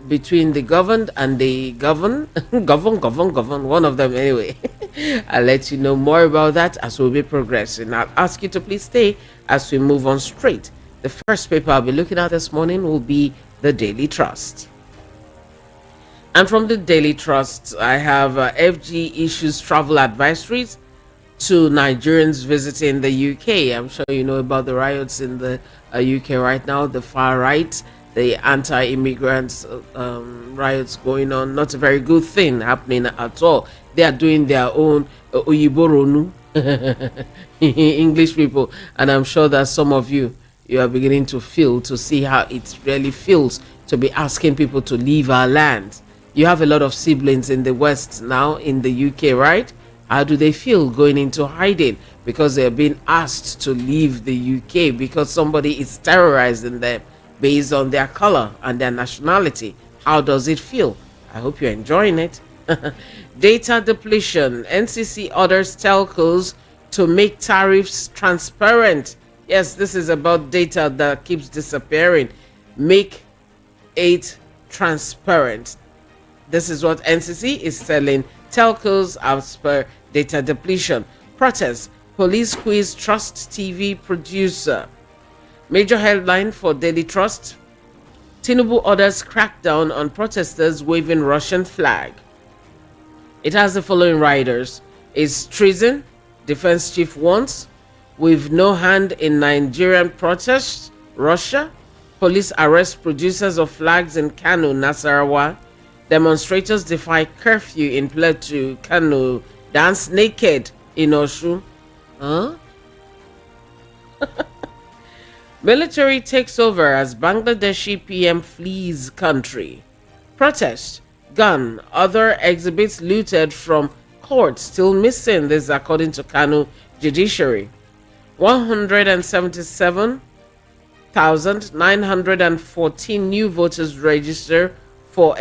between the governed and the govern, one of them anyway. I'll let you know more about that as we'll be progressing. I'll ask you to please stay as we move on straight. The first paper I'll be looking at this morning will be the Daily Trust. And from the Daily Trust, I have FG issues travel advisories to Nigerians visiting the UK. I'm sure you know about the riots in the UK right now, the far right, the anti-immigrants riots going on. Not a very good thing happening at all. They are doing their own Oyiboronu, English people, and I'm sure that some of you are beginning to see how it really feels to be asking people to leave our land. You have a lot of siblings in the West now, in the UK, right? How do they feel going into hiding because they're being asked to leave the UK because somebody is terrorizing them based on their color and their nationality? How does it feel? I hope you're enjoying it. Data depletion. NCC orders telcos to make tariffs transparent. Yes, this is about data that keeps disappearing. Make it transparent. This is what NCC is telling telcos as per data depletion. Protest. Police squeeze Trust TV producer. Major headline for Daily Trust. Tinubu orders crackdown on protesters waving Russian flag. It has the following riders. Is treason. Defense chief wants. With no hand in Nigerian protests. Russia. Police arrest producers of flags in Kano, Nasarawa. Demonstrators defy curfew in Plateau, Kano. Dance naked in Osun. Huh? Military takes over as Bangladeshi PM flees country. Protest. Gun. Other exhibits looted from court still missing. This according to Kano judiciary. 177,914 new voters register for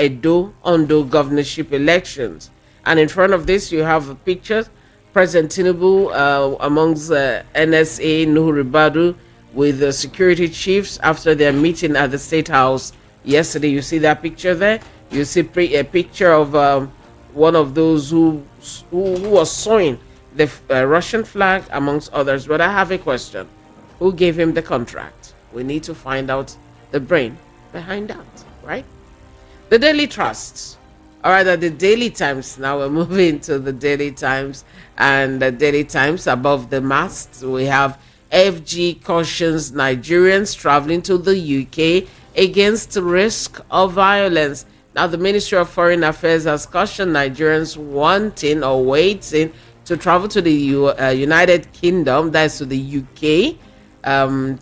Ondo governorship elections. And in front of this, you have a picture. President Tinubu amongst NSA, Nuhu Ribadu, with the security chiefs after their meeting at the State House yesterday. You see that picture there? You see a picture of one of those who was sewing the Russian flag, amongst others. But I have a question. Who gave him the contract? We need to find out the brain behind that, right? The Daily Trust, or rather the Daily Times. Now we're moving to the Daily Times, and the Daily Times above the mast. We have FG cautions Nigerians traveling to the UK against risk of violence. Now the Ministry of Foreign Affairs has cautioned Nigerians wanting or waiting to travel to the United Kingdom, that's to the UK,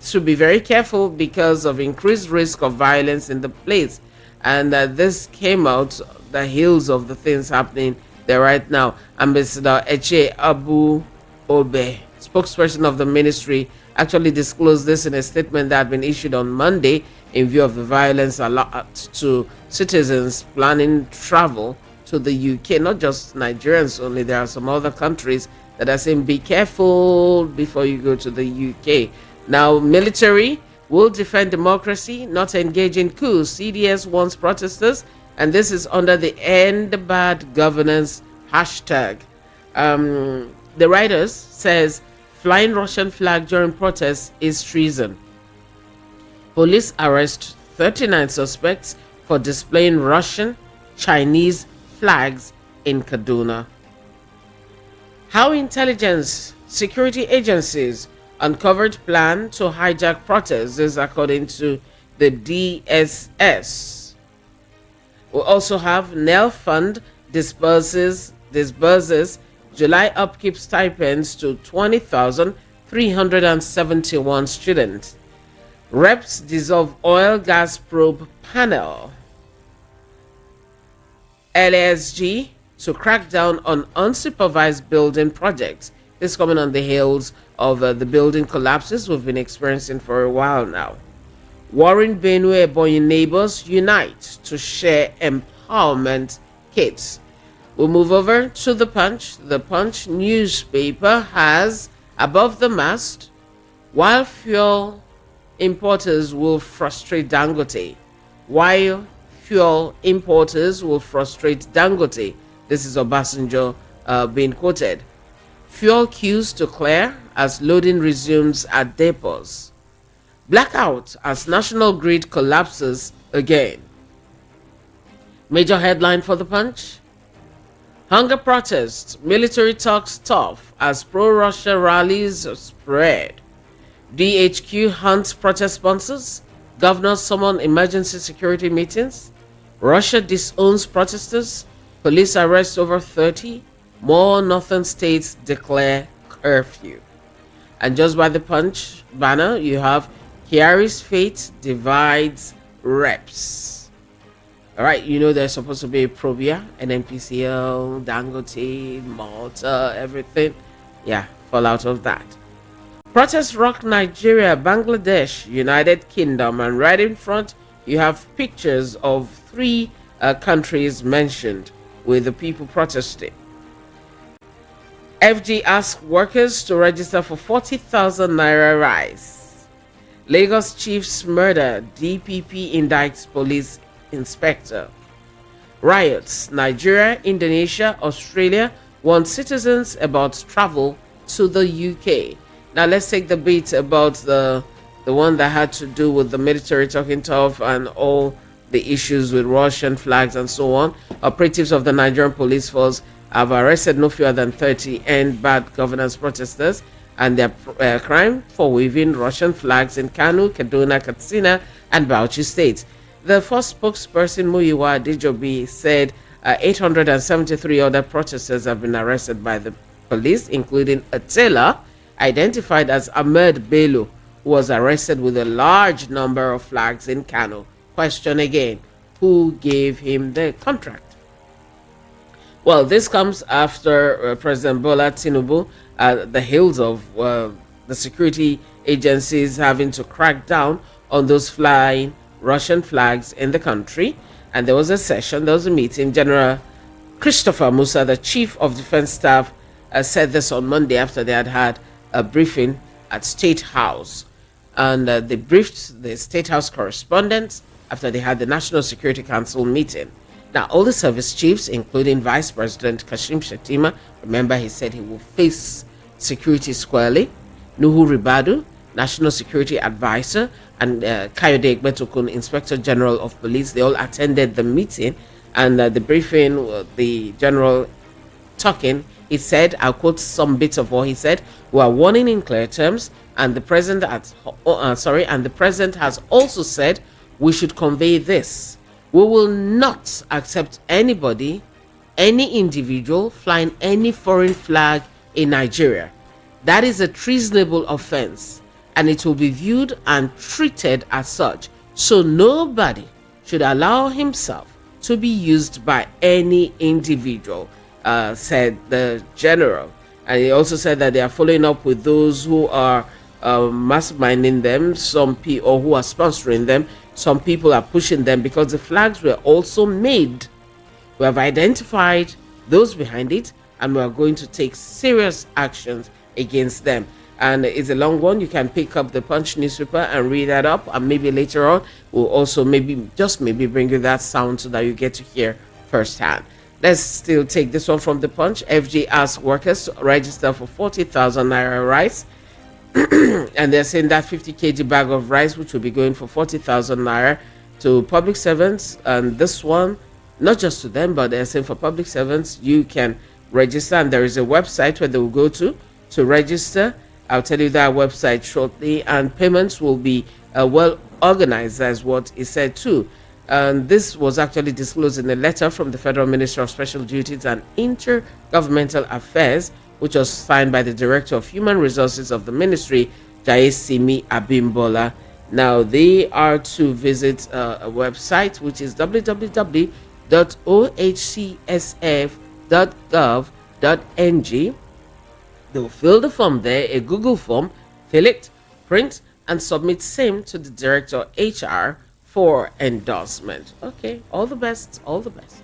to be very careful because of increased risk of violence in the place. And this came out the heels of the things happening there right now. Ambassador Eche Abu Obe, spokesperson of the ministry, actually disclosed this in a statement that had been issued on Monday in view of the violence allowed to citizens planning travel to the UK. Not just Nigerians only, there are some other countries that are saying be careful before you go to the UK. Now, military will defend democracy, not engage in coups. CDS wants protesters, and this is under the End Bad Governance hashtag. The writers says flying Russian flag during protests is treason. Police arrest 39 suspects for displaying Russian, Chinese flags in Kaduna. How intelligence security agencies uncovered plan to hijack protests is according to the DSS. We also have NEL Fund disburses July upkeep stipends to 20,371 students. Reps dissolve oil gas probe panel. LASG to crack down on unsupervised building projects. This coming on the heels of the building collapses we've been experiencing for a while now. Warren Benue Ebonyi neighbors unite to share empowerment kits. We'll move over to the Punch. The Punch newspaper has above the mast, while fuel importers will frustrate Dangote, while fuel importers will frustrate Dangote. This is Obasanjo being quoted. Fuel queues to clear as loading resumes at depots. Blackout as national grid collapses again. Major headline for the Punch. Hunger protests, military talks tough as pro-Russia rallies spread. DHQ hunts protest sponsors. Governors summon emergency security meetings. Russia disowns protesters. Police arrest over 30. More northern states declare curfew. And just by the Punch banner, you have Kyari's fate divides reps. All right, you know there's supposed to be a Probia, an NPCL, Dangote, Malta, everything. Yeah, fall out of that. Protests rock Nigeria, Bangladesh, United Kingdom, and right in front you have pictures of three countries mentioned with the people protesting. FG asks workers to register for 40,000 naira rise. Lagos chief's murder, DPP indicts police inspector. Riots, Nigeria, Indonesia, Australia warn citizens about travel to the UK. Now let's take the beat about the one that had to do with the military talking tough and all the issues with Russian flags and so on. Operatives of the Nigerian police force have arrested no fewer than 30 end bad governance protesters and their crime for waving Russian flags in Kano, Kaduna, Katsina, and Bauchi states. The first spokesperson, Muyiwa Adejobi, said 873 other protesters have been arrested by the police, including a tailor identified as Ahmed Bello, who was arrested with a large number of flags in Kano. Question again, who gave him the contract? Well, this comes after President Bola Tinubu, the heels of the security agencies having to crack down on those flying Russian flags in the country. And there was a session, there was a meeting. General Christopher Musa, the Chief of Defense Staff, said this on Monday after they had a briefing at State House. And they briefed the State House correspondents after they had the National Security Council meeting. Now, all the service chiefs, including Vice President Kashim Shettima, remember he said he will face security squarely, Nuhu Ribadu, National Security Advisor, and Kayode Egbetokun, Inspector General of Police, they all attended the meeting. And the briefing, the general talking, he said, I'll quote some bits of what he said: "We are warning in clear terms, and the president has also said we should convey this. We will not accept anybody, any individual flying any foreign flag in Nigeria. That is a treasonable offense, and it will be viewed and treated as such. So nobody should allow himself to be used by any individual," said the general. And he also said that they are following up with those who are masterminding them, or who are sponsoring them. Some people are pushing them because the flags were also made. We have identified those behind it, and we are going to take serious actions against them. And it's a long one. You can pick up the Punch newspaper and read that up, and maybe later on we'll also maybe bring you that sound so that you get to hear firsthand. Let's still take this one from the Punch. FG asks workers to register for 40,000 naira rice. And they're saying that 50 kg bag of rice, which will be going for 40,000 naira to public servants. And this one, not just to them, but they're saying for public servants, you can register. And there is a website where they will go to register. I'll tell you that website shortly. And payments will be well organized, as what is said too. And this was actually disclosed in a letter from the Federal Minister of Special Duties and Intergovernmental Affairs, which was signed by the Director of Human Resources of the Ministry, Jaisimi Abimbola. Now, they are to visit a website, which is www.ohcsf.gov.ng. They'll fill the form there, a Google form, fill it, print, and submit same to the Director HR for endorsement. Okay, all the best, all the best.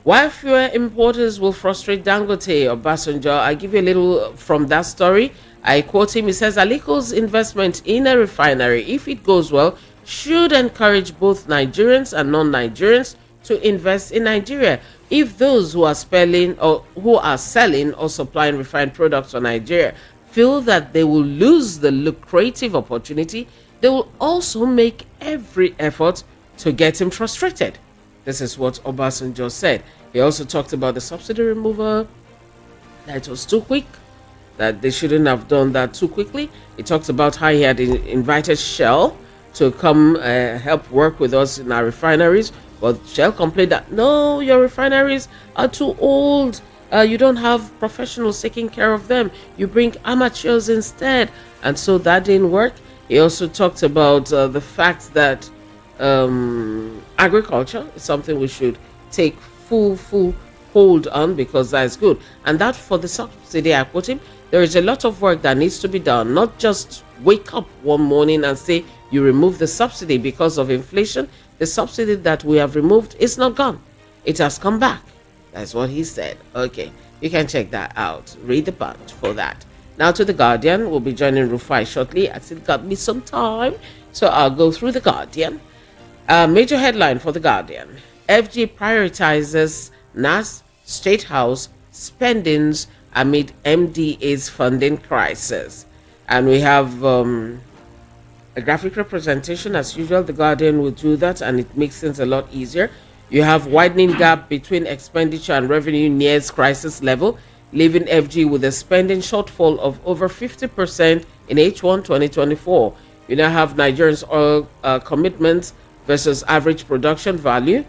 While fewer importers will frustrate Dangote, Obasanjo, I give you a little from that story. I quote him. He says, Aliko's investment in a refinery, if it goes well, should encourage both Nigerians and non-Nigerians to invest in Nigeria. If those who are selling or supplying refined products for Nigeria feel that they will lose the lucrative opportunity, they will also make every effort to get him frustrated. This is what Obasanjo said. He also talked about the subsidy removal, that it was too quick, that they shouldn't have done that too quickly. He talked about how he had invited Shell to come help work with us in our refineries, but Shell complained that no, your refineries are too old. You don't have professionals taking care of them. You bring amateurs instead, and so that didn't work. He also talked about the fact that agriculture is something we should take full hold on because that's good. And that for the subsidy, I put him, there is a lot of work that needs to be done, not just wake up one morning and say you remove the subsidy because of inflation. The subsidy that we have removed is not gone, it has come back. That's what he said. Okay, you can check that out, read the bunch for that. Now to the Guardian. We'll be joining Rufai shortly. I still got me some time, so I'll go through the Guardian. Major headline for the Guardian: FG prioritizes NAS State House spendings amid MDA's funding crisis. And we have a graphic representation. As usual, the Guardian will do that, and it makes things a lot easier. You have widening gap between expenditure and revenue nears crisis level, leaving FG with a spending shortfall of over 50% in H1 2024. You now have Nigerians' oil commitments versus average production value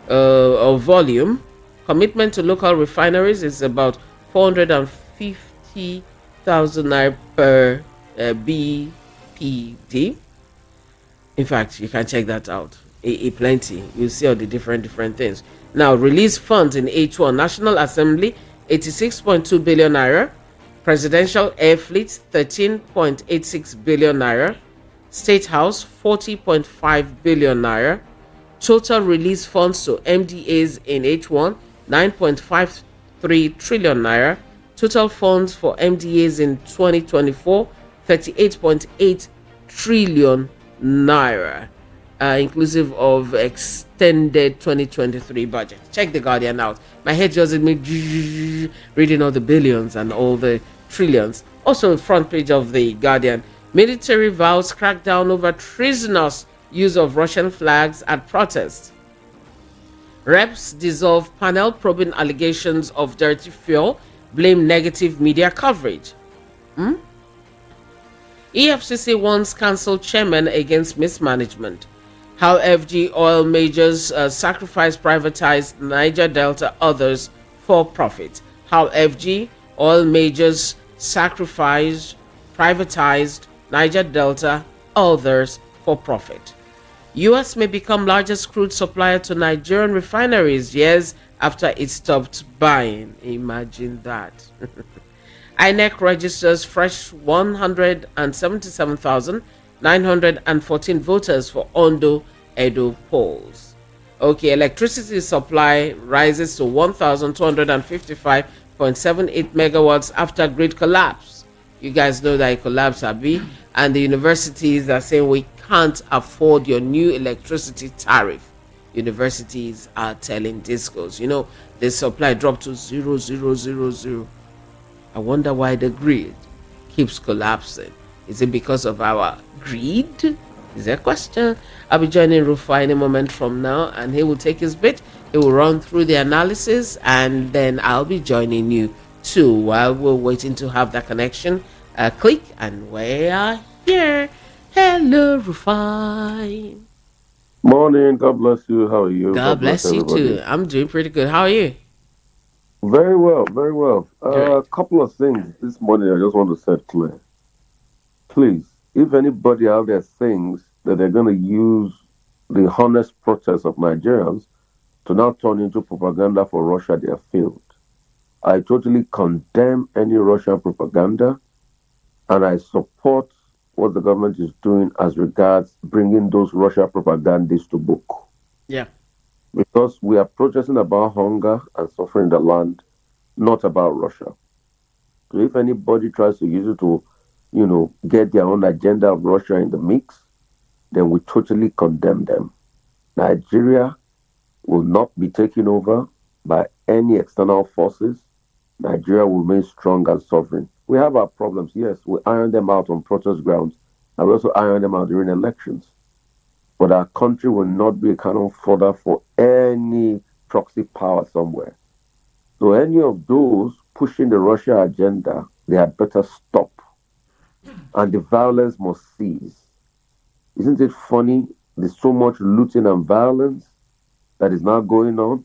or volume. Commitment to local refineries is about 450,000 naira per BPD. In fact, you can check that out. Plenty. You see all the different things. Now, release funds in H1. National Assembly, 86.2 billion naira. Presidential Air Fleet, 13.86 billion naira. State House, 40.5 billion naira. Total release funds to MDAs in H1, 9.53 trillion naira. Total funds for MDAs in 2024, 38.8 trillion naira, inclusive of extended 2023 budget. Check the Guardian out. My head just make reading all the billions and all the trillions. Also, front page of the Guardian: military vows crackdown over treasonous use of Russian flags at protests. Reps dissolve panel probing allegations of dirty fuel, blame negative media coverage. EFCC wants cancelled chairman against mismanagement. How FG oil majors sacrifice privatized Niger Delta others for profit. How FG oil majors sacrificed privatized Niger Delta others for profit. US may become largest crude supplier to Nigerian refineries years after it stopped buying. Imagine that. INEC registers fresh 177,914 voters for Ondo Edo polls. Okay, electricity supply rises to 1,255.78 megawatts after grid collapse. You guys know that it collapsed, Abi, and the universities are saying we can't afford your new electricity tariff. Universities are telling discos, the supply dropped to 0.0000. I wonder why the grid keeps collapsing. Is it because of our greed? Is that a question? I'll be joining Rufai in a moment from now, and he will take his bit. He will run through the analysis, and then I'll be joining you too while we're waiting to have that connection. Click, and we are here. Hello, Rufai. Morning. God bless you. How are you? God God bless bless you everybody. too. I'm doing pretty good. How are you? Very well. Very well. Great. A couple of things this morning I just want to set clear. Please, if anybody out there thinks that they're going to use the honest protest of Nigerians to now turn into propaganda for Russia, they have failed. I totally condemn any Russian propaganda, and I support what the government is doing as regards bringing those Russia propagandists to book. Yeah. Because we are protesting about hunger and suffering in the land, not about Russia. So if anybody tries to use it to, get their own agenda of Russia in the mix, then we totally condemn them. Nigeria will not be taken over by any external forces. Nigeria will remain strong and sovereign. We have our problems, yes. We iron them out on protest grounds, and we also iron them out during elections. But our country will not be a cannon fodder for any proxy power somewhere. So any of those pushing the Russia agenda, they had better stop. And the violence must cease. Isn't it funny? There's so much looting and violence that is now going on.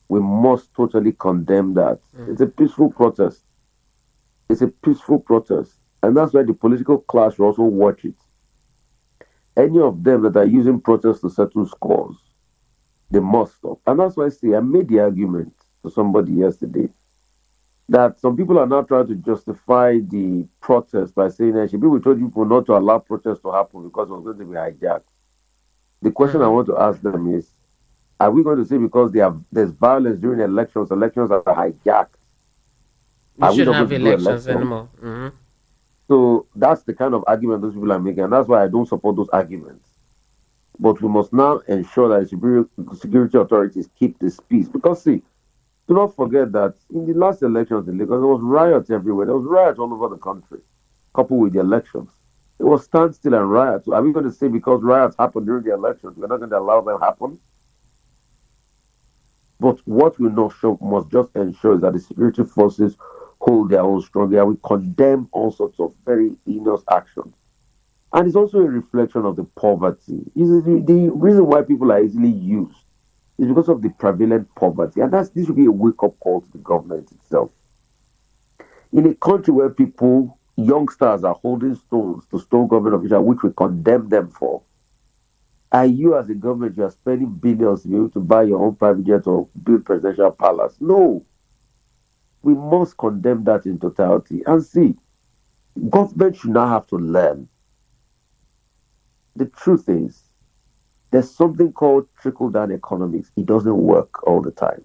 We must totally condemn that. Mm. It's a peaceful protest. It's a peaceful protest. And that's why the political class should also watch it. Any of them that are using protests to settle scores, they must stop. And that's why I say I made the argument to somebody yesterday that some people are now trying to justify the protest by saying that we told people not to allow protests to happen because it was going to be hijacked. The question I Mm-hmm. want to ask them is, are we going to say because there's violence during elections, elections are hijacked? We Are we shouldn't not going have to do elections elections? anymore. Mm-hmm. So that's the kind of argument those people are making, and that's why I don't support those arguments. But we must now ensure that security authorities keep this peace. Because see, do not forget that in the last elections in Lagos, there was riots everywhere. There was riots all over the country, coupled with the elections. It was standstill and riots. Are we going to say because riots happened during the elections, we're not going to allow them happen? But what we must just ensure is that the security forces hold their own strongly, and we condemn all sorts of very heinous actions. And it's also a reflection of the poverty. The reason why people are easily used is because of the prevalent poverty. And this should be a wake up call to the government itself. In a country where youngsters are holding stones to stone government officials, which we condemn them for, and you as a government, you are spending billions to be able to buy your own private jet or build presidential palace. No, we must condemn that in totality. And see, government should not have to learn. The truth is, there's something called trickle down economics. It doesn't work all the time.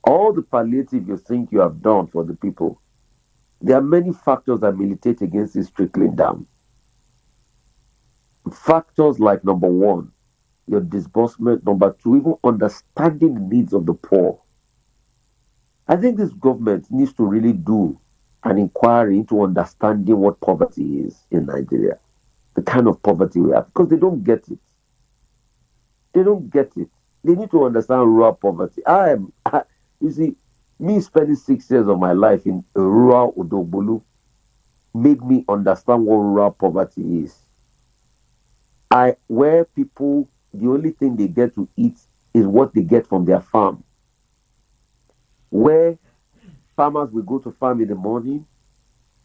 All the palliative you think you have done for the people, there are many factors that militate against this trickling down. Factors like number one, your disbursement, number two, even understanding the needs of the poor. I think this government needs to really do an inquiry into understanding what poverty is in Nigeria, the kind of poverty we have, because they don't get it. They don't get it. They need to understand rural poverty. You see, me spending 6 years of my life in a rural Odogbolu made me understand what rural poverty is. Where people, the only thing they get to eat is what they get from their farm. Where farmers will go to farm in the morning,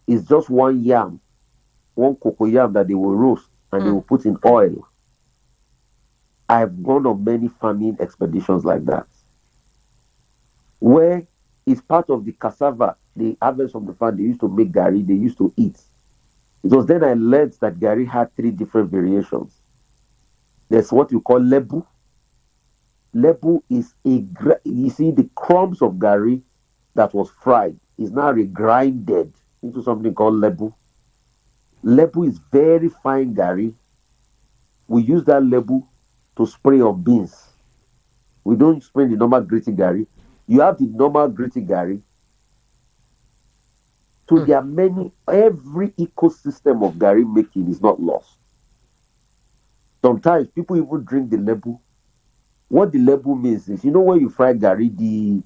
is just one yam, one cocoa yam that they will roast and they Mm. will put in oil. I've gone on many farming expeditions like that, where it's part of the cassava, the harvest from the farm, they used to make gari, they used to eat. It was then I learned that gari had three different variations. There's what you call lebu. Lebu is you see, the crumbs of gari that was fried is now regrinded into something called lebu. Lebu is very fine gari. We use that lebu to spray on beans. We don't spray the normal gritty gari. You have the normal gritty gari. So Mm. there are every ecosystem of gari making is not lost. Sometimes people even drink the lebu. What the lebu means is, when you fry gari, the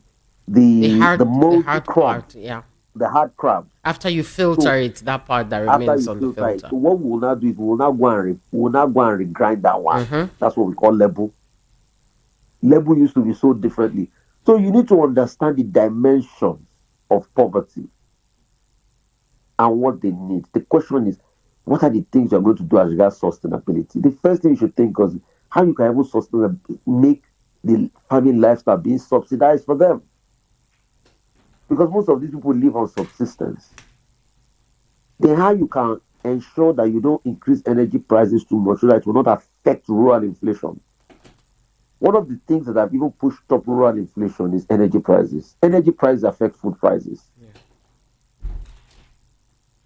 The moldy hard crumb, part, yeah. the hard crab. After you filter So it, that part that after remains you on the filter it, filter. so what we will now do is we will now go and regrind that one. Mm-hmm. That's what we call lebu. Lebu used to be sold differently. So you need to understand the dimensions of poverty and what they need. The question is, what are the things you're going to do as regards sustainability? The first thing you should think is how you can even make the farming lifestyle being subsidized for them. Because most of these people live on subsistence. Then how you can ensure that you don't increase energy prices too much so that it will not affect rural inflation. One of the things that have even pushed up rural inflation is energy prices. Energy prices affect food prices. Yeah.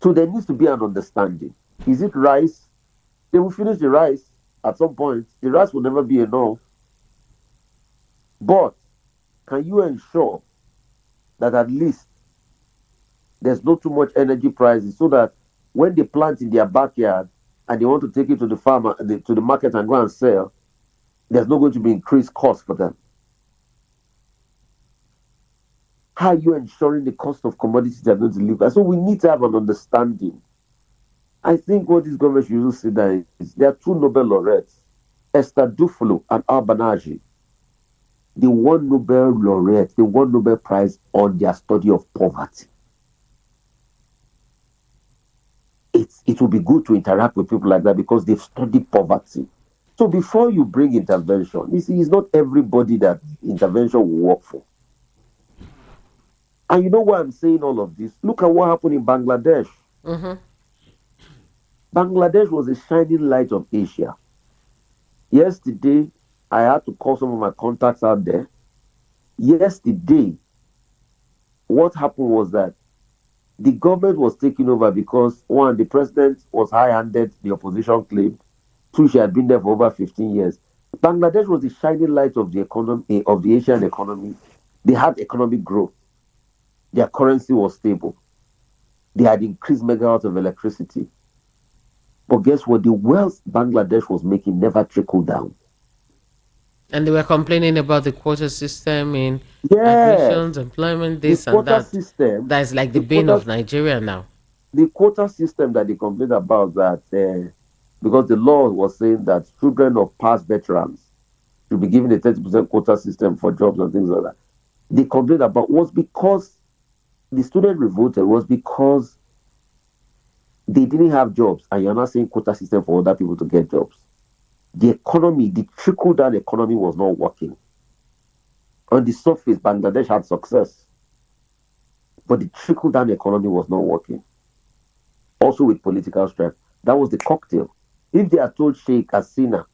So there needs to be an understanding. Is it rice? They will finish the rice at some point. The rice will never be enough. But can you ensure that at least there's not too much energy prices so that when they plant in their backyard and they want to take it to the farmer to the market and go and sell, there's not going to be increased cost for them? How are you ensuring the cost of commodities they are going to live by? So we need to have an understanding. I think what this government should also see that is there are two Nobel laureates, Esther Duflo and Albanaji. They won Nobel laureates, they won Nobel Prize on their study of poverty. It will be good to interact with people like that because they've studied poverty. So before you bring intervention, you see, it's not everybody that intervention will work for. And you know why I'm saying all of this? Look at what happened in Bangladesh. Mm-hmm. Bangladesh was a shining light of Asia. Yesterday, I had to call some of my contacts out there. Yesterday, what happened was that the government was taken over because one, the president was high-handed, the opposition claimed. Two, she had been there for over 15 years. Bangladesh was the shining light of the economy of the Asian economy. They had economic growth. Their currency was stable. They had increased megawatts of electricity. But guess what? The wealth Bangladesh was making never trickled down. And they were complaining about the quota system in Yes, admissions, employment, the this and quota that. system, That is like the the bane quota, of Nigeria now. the quota system that they complained about that because the law was saying that children of past veterans should be given a 30% quota system for jobs and things like that. They complained about was because the student revolted was because they didn't have jobs, and you're not saying quota system for other people to get jobs. The economy, the trickle down economy was not working. On the surface, Bangladesh had success, but the trickle down economy was not working. Also with political strife. That was the cocktail. If they had told Sheikh Hasina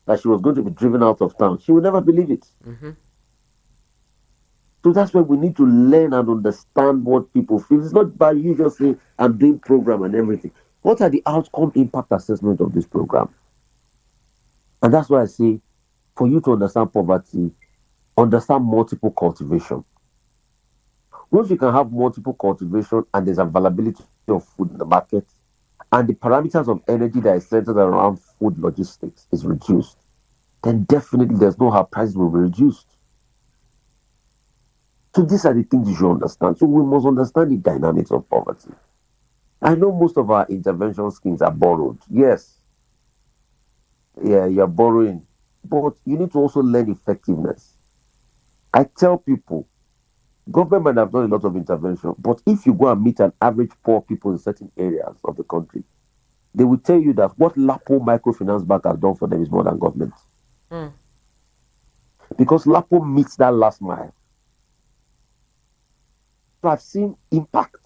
that she was going to be driven out of town, she would never believe it. Mm-hmm. So that's why we need to learn and understand what people feel. It's not by you just saying, I'm doing program and everything. What are the outcome impact assessment of this program? And that's why I say, for you to understand poverty, understand multiple cultivation. Once you can have multiple cultivation and there's availability of food in the market, and the parameters of energy that is centered around food logistics is reduced, then definitely there's no how prices will be reduced. So these are the things you should understand. So we must understand the dynamics of poverty. I know most of our intervention schemes are borrowed. Yes, yeah, you're borrowing, but you need to also learn effectiveness. I tell people, government might have done a lot of intervention, but if you go and meet an average poor people in certain areas of the country, they will tell you that what Lapo Microfinance Bank has done for them is more than government. Mm. Because Lapo meets that last mile. So I've seen impact.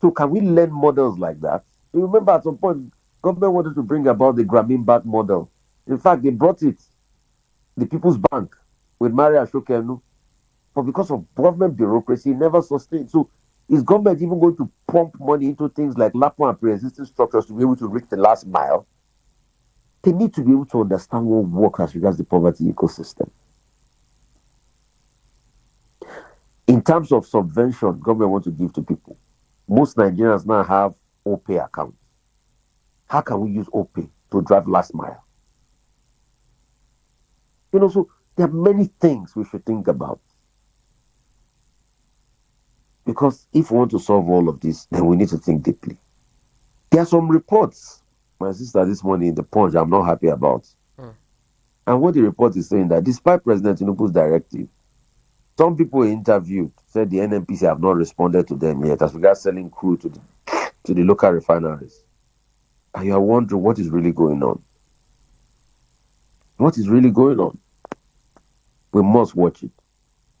So can we learn models like that? You remember at some point, government wanted to bring about the Grameen Bank model. In fact, they brought it, the People's Bank, with Maria Shokenu. But because of government bureaucracy, it never sustained. So is government even going to pump money into things like LAPO and pre-existing structures to be able to reach the last mile? They need to be able to understand what works as regards the poverty ecosystem. In terms of subvention, government want to give to people. Most Nigerians now have OPay accounts. How can we use OPay to drive last mile? So there are many things we should think about. Because if we want to solve all of this, then we need to think deeply. There are some reports, my sister this morning in the Punch, I'm not happy about. Mm. And what the report is saying that despite President Tinubu's directive, some people interviewed said the NNPC have not responded to them yet as regards selling crude to the local refineries. And you are wondering what is really going on. What is really going on? We must watch it.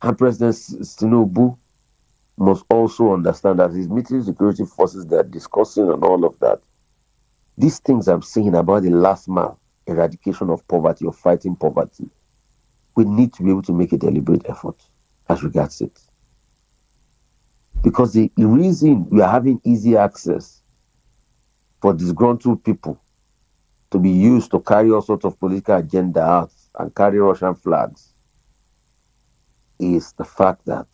And President Tinubu must also understand that his military security forces that are discussing and all of that, these things I'm saying about the last mile eradication of poverty or fighting poverty, we need to be able to make a deliberate effort as regards it. Because the reason we are having easy access for disgruntled people to be used to carry all sorts of political agenda out and carry Russian flags is the fact that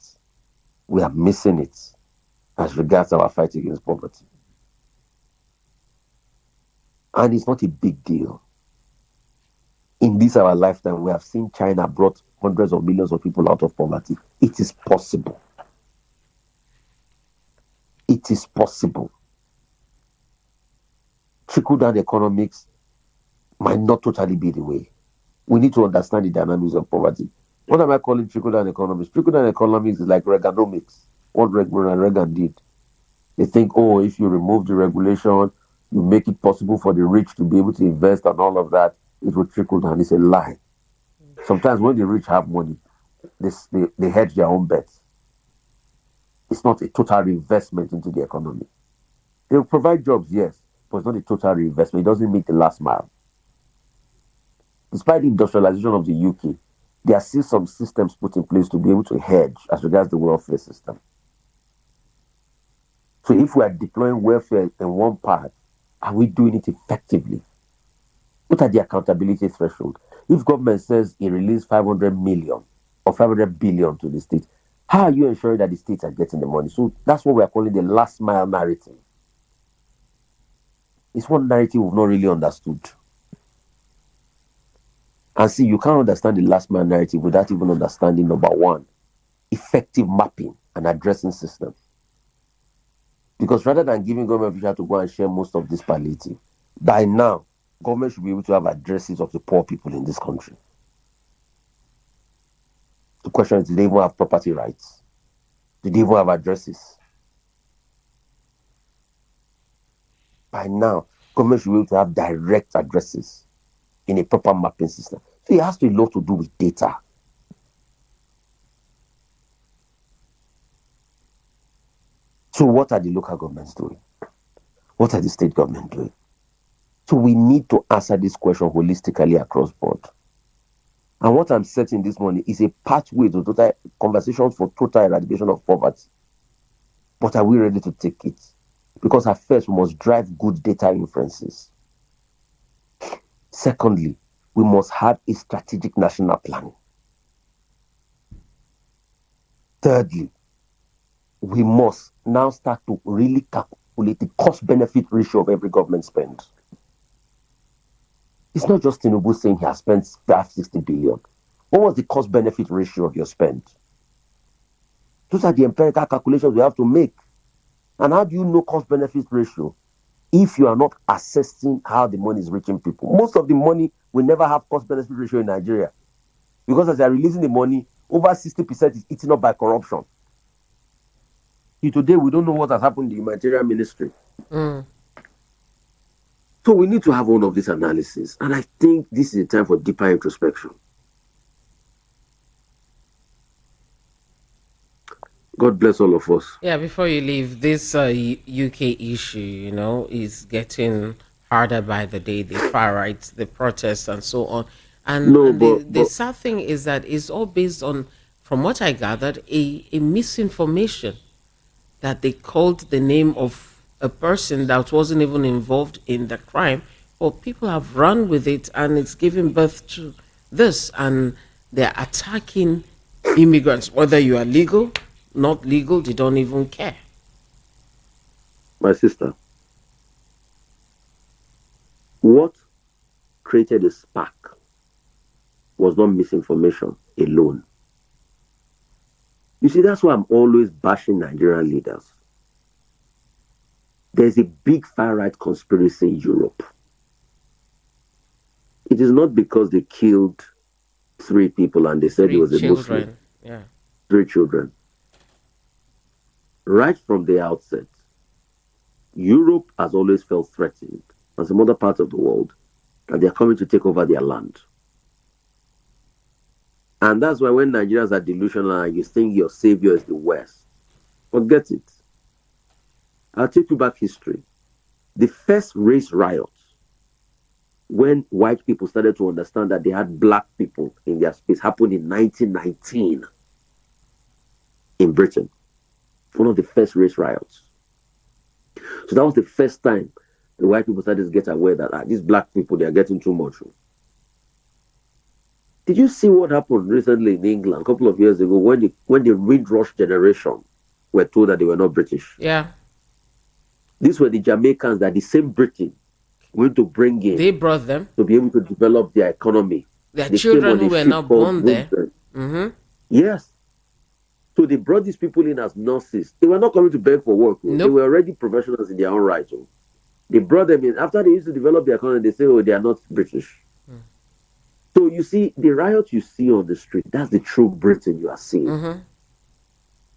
we are missing it as regards our fight against poverty. And it's not a big deal. In this our lifetime, we have seen China brought hundreds of millions of people out of poverty. It is possible. It is possible. Trickle down economics might not totally be the way. We need to understand the dynamics of poverty. What am I calling trickle down economics? Trickle down economics is like Reaganomics, what Reagan did. They think, oh, if you remove the regulation, you make it possible for the rich to be able to invest and all of that, it will trickle down. It's a lie. Sometimes when the rich have money, they hedge their own bets. It's not a total reinvestment into the economy. They will provide jobs, yes, but it's not a total reinvestment. It doesn't meet the last mile. Despite the industrialization of the UK, there are still some systems put in place to be able to hedge as regards the welfare system. So if we are deploying welfare in one part, are we doing it effectively? What are the accountability threshold? If government says it released 500 million or 500 billion to the state, how are you ensuring that the states are getting the money? So that's what we are calling the last mile narrative. It's one narrative we've not really understood. And see, you can't understand the last mile narrative without even understanding number one, effective mapping and addressing system. Because rather than giving government officials to go and share most of this palliative, by now, government should be able to have addresses of the poor people in this country. The question is, do they even have property rights? Do they even have addresses? By now, government should be able to have direct addresses in a proper mapping system. So it has to a lot to do with data. So what are the local governments doing? What are the state government doing? So we need to answer this question holistically across board. And what I'm setting this morning is a pathway to total conversations for total eradication of poverty. But are we ready to take it? Because at first we must drive good data inferences. Secondly, we must have a strategic national plan. Thirdly, we must now start to really calculate the cost-benefit ratio of every government spend. It's not just Tinubu saying he has spent 560 billion. What was the cost-benefit ratio of your spend? Those are the empirical calculations we have to make. And how do you know cost-benefit ratio if you are not assessing how the money is reaching people? Most of the money will never have cost-benefit ratio in Nigeria. Because as they are releasing the money, over 60% is eaten up by corruption. Today, we don't know what has happened in the humanitarian ministry. So we need to have one of these analysis. And I think this is a time for deeper introspection. God bless all of us. Yeah, before you leave, this UK issue, is getting harder by the day. The far right, the protests, and so on. And, No, and the, but the sad thing is that it's all based on, from what I gathered, a misinformation that they called the name of a person that wasn't even involved in the crime. But people have run with it, and it's giving birth to this. And they're attacking immigrants, whether you are legal, not legal, they don't even care. my sister, what created a spark was not misinformation alone. You see, that's why I'm always bashing Nigerian leaders. There's a big far right conspiracy in Europe. It is not because they killed 3 people and they said it Three was a Muslim, children. Yeah. 3 children. Right from the outset, Europe has always felt threatened, and some other parts of the world, that they are coming to take over their land. And that's why when Nigerians are delusional and you think your savior is the West, forget it. I'll take you back history. The first race riots, when white people started to understand that they had black people in their space, happened in 1919 in Britain. One of the first race riots. So that was the first time the white people started to get aware that these black people, they are getting too much. Did you see what happened recently in England a couple of years ago when the Windrush generation were told that they were not British? Yeah. These were the Jamaicans that the same Britain went to bring in. They brought them to be able to develop their economy. Their children who were not born there. Mm-hmm. Yes. So they brought these people in as nurses. They were not coming to beg for work. Nope. They were already professionals in their own right. They brought them in. After they used to develop their economy, they say, oh, they are not British. So you see, the riot you see on the street, that's the true Britain you are seeing. Mm-hmm.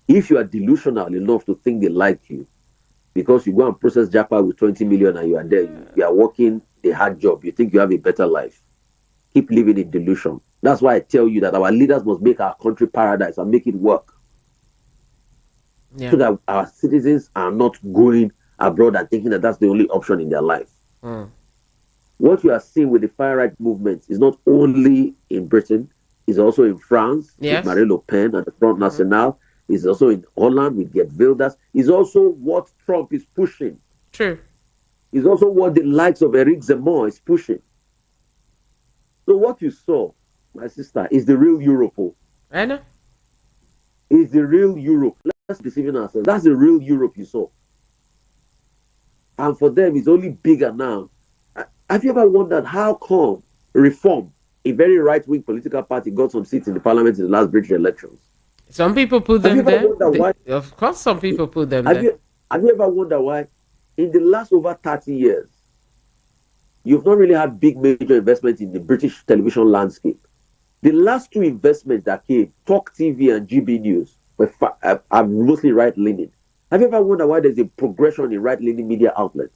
If you are delusional enough to think they like you, because you go and process Japa with 20 million and you are there, you are working a hard job, you think you have a better life. Keep living in delusion. That's why I tell you that our leaders must make our country paradise and make it work. Yeah. So that our citizens are not going abroad and thinking that that's the only option in their life. What you are seeing with the far right movement is not only in Britain, it's also in France, yes, with Marine Le Pen at the Front National, it's also in Holland with Geert Wilders, it's also what Trump is pushing. True. It's also what the likes of Eric Zemmour is pushing. So what you saw, my sister, is the real Europe. I know. It's the real Europe. Let's deceive ourselves. That's the real Europe you saw. And for them, it's only bigger now. Have you ever wondered how come Reform, a very right-wing political party, got some seats in the parliament in the last British elections? Some people put them there. Why, of course, some people put them there. Have you ever wondered why, in the last over 30 years, you've not really had big major investments in the British television landscape? The last two investments that came, Talk TV and GB News, are mostly right-leaning. Have you ever wondered why there's a progression in right-leaning media outlets?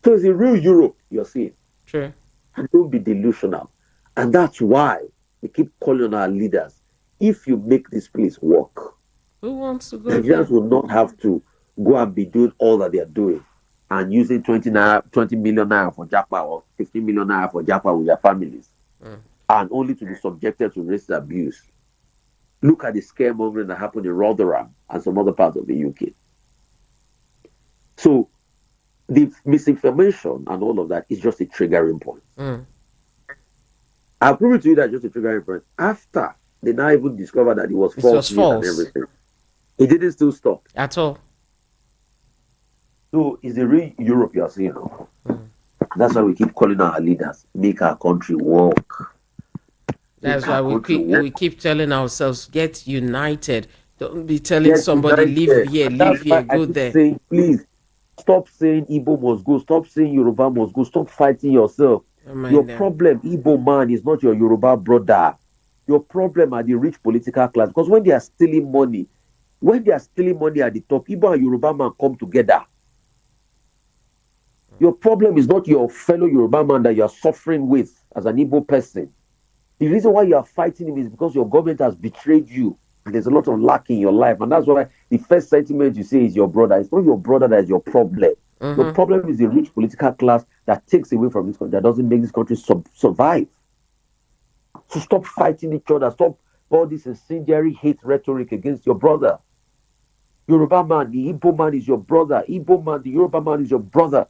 So it's a real Europe you're seeing. True. And don't be delusional. And that's why we keep calling on our leaders. If you make this place work, who wants to go? Nigerians will not have to go and be doing all that they are doing and using 20 million naira for Japa or 15 million naira for Japa with their families, and only to be subjected to racist abuse. Look at the scaremongering that happened in Rotherham and some other parts of the UK. So the misinformation and all of that is just a triggering point. I'll prove it to you that just a triggering point. After they now even discovered that it was false and everything, it didn't still stop at all. So it's the real Europe you are seeing now. That's why we keep calling our leaders, make our country work. That's why we keep telling ourselves, get united. Don't be telling somebody, leave here, go there. Saying, please, stop saying Igbo must go. Stop saying Yoruba must go. Stop fighting yourself. Your problem, Igbo man, is not your Yoruba brother. Your problem are the rich political class. Because when they are stealing money at the top, Igbo and Yoruba man come together. Your problem is not your fellow Yoruba man that you are suffering with as an Igbo person. The reason why you are fighting him is because your government has betrayed you. And there's a lot of lack in your life. And that's why the first sentiment you say is your brother. It's not your brother that is your problem. The problem is the rich political class that takes away from this country, that doesn't make this country survive. So stop fighting each other. Stop all this incendiary hate rhetoric against your brother. Yoruba man, the Igbo man is your brother. Igbo man, the Yoruba man is your brother.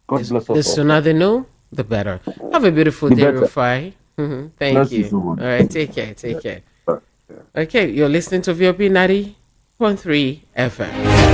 God bless us all. The sooner they know, the better. Have a beautiful day, Rufai. Thank you. All right, take care. Okay, you're listening to VOP 90.3 FM.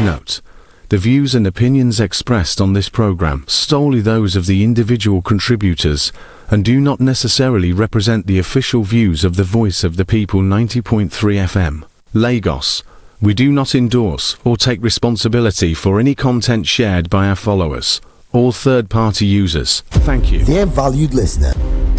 Note: the views and opinions expressed on this program solely those of the individual contributors and do not necessarily represent the official views of the Voice of the People 90.3 FM, Lagos. We do not endorse or take responsibility for any content shared by our followers, all third-party users. Thank you. Dear valued listener,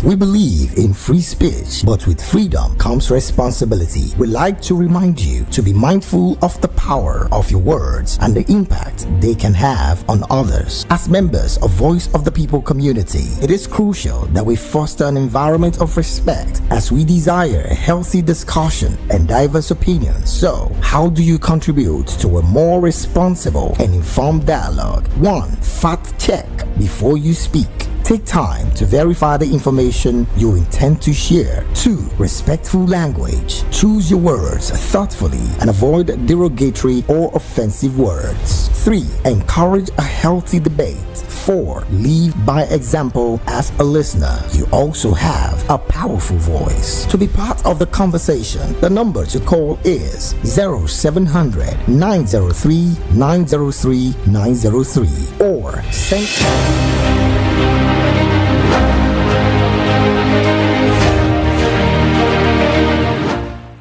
We believe in free speech, but with freedom comes responsibility. We like to remind you to be mindful of the power of your words and the impact they can have on others. As members of Voice of the People community, it is crucial that we foster an environment of respect as we desire a healthy discussion and diverse opinions. So, how do you contribute to a more responsible and informed dialogue? 1. Fact check before you speak. Take time to verify the information you intend to share. 2. Respectful language. Choose your words thoughtfully and avoid derogatory or offensive words. 3. Encourage a healthy debate. 4. Lead by example as a listener. You also have a powerful voice. To be part of the conversation, the number to call is 0700 903 903 903 or send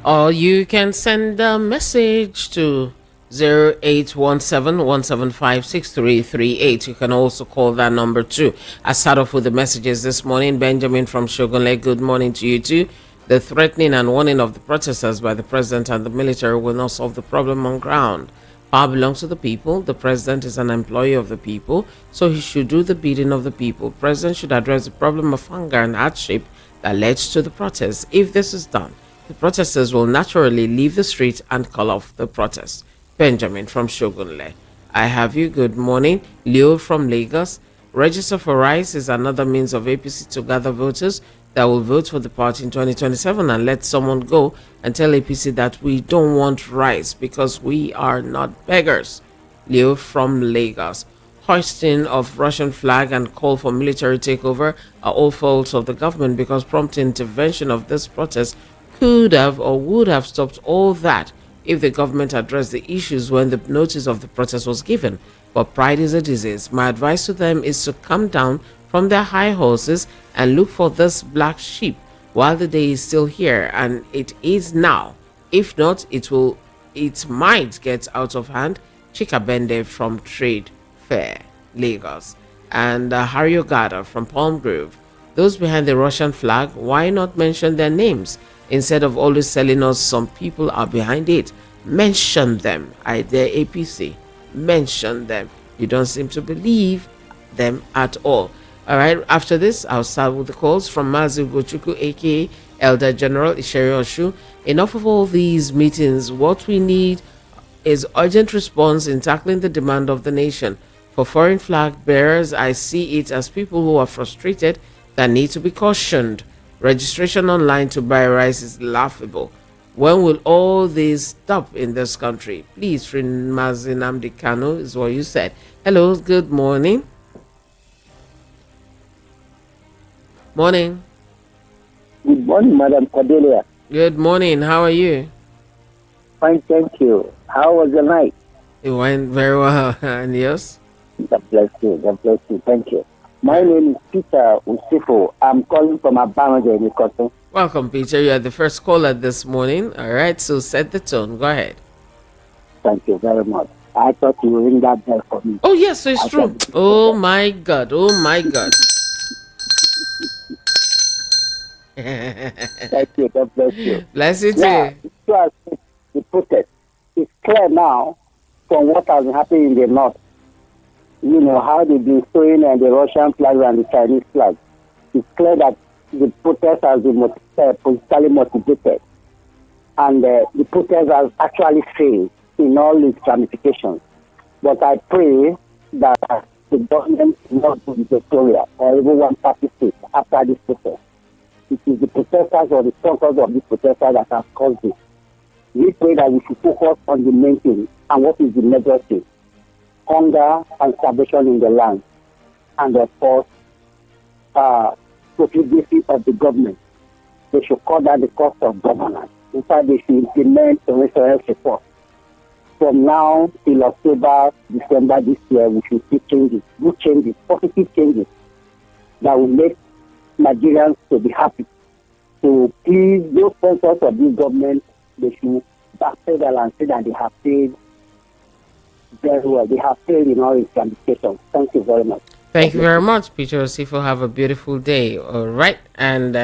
or you can send a message to 0817-175-6338. You can also call that number too. I start off with the messages this morning. Benjamin from Shogunle, good morning to you too. The threatening and warning of the protesters by the president and the military will not solve the problem on ground. Power belongs to the people. The president is an employee of the people, so he should do the bidding of the people. The president should address the problem of hunger and hardship that led to the protests. If this is done, the protesters will naturally leave the street and call off the protest. Benjamin from Shogunle. I have you. Good morning. Leo from Lagos. Register for Rice is another means of APC to gather voters that will vote for the party in 2027 and let someone go and tell APC that we don't want rice because we are not beggars. Leo from Lagos. Hoisting of Russian flag and call for military takeover are all faults of the government because prompt intervention of this protest could have or would have stopped all that if the government addressed the issues when the notice of the protest was given. But pride is a disease. My advice to them is to come down from their high horses and look for this black sheep while the day is still here, and it is now. If not, it might get out of hand. Chikabende from Trade Fair, Lagos. And Harry Ogada from Palm Grove. Those behind the Russian flag, why not mention their names? Instead of always telling us some people are behind it, mention them. I dare APC. Mention them. You don't seem to believe them at all. All right, after this, I'll start with the calls from Mazi Gochuku, aka Elder General Isheri Oshu. Enough of all these meetings. What we need is urgent response in tackling the demand of the nation. For foreign flag bearers, I see it as people who are frustrated that need to be cautioned. Registration online to buy rice is laughable. When will all this stop in this country? Please, friend Mazinamdi Kano, is what you said. Hello, good morning. Morning. Good morning, Madam Cordelia. Good morning. How are you? Fine, thank you. How was the night? It went very well. And yours? God bless you. God bless you. Thank you. My name is Peter Usifo. I'm calling from Abamaja in Ikoto. Welcome, Peter. You are the first caller this morning. All right, so set the tone. Go ahead. Thank you very much. I thought you would ring that bell for me. Oh, yes, so it's true. Oh, my God. Oh, my God. Thank you. God bless you. Bless you too. Yeah, so as the protest, it's clear now from what has been happening in the north. You know, how they've been throwing the Russian flag and the Chinese flag. It's clear that the protest has been politically motivated. And the protest has actually failed in all its ramifications. But I pray that the government will not do Victoria or even one party state after this protest. It is the protesters or the sponsors of this protesters that have caused it. We pray that we should focus on the main thing and what is the major thing. Hunger and starvation in the land, and of course, profligacy of the government. They should cut down the cost of governance. In fact, they should implement the reference report. From now till October, December this year, we should see changes, good changes, positive changes that will make Nigerians to be happy. So please, those sponsors of this government, they should backpedal and say that they have failed very well. They have failed in all its ramifications. Thank you very much. Thank you very much, Peter Osifo. Have a beautiful day. All right. And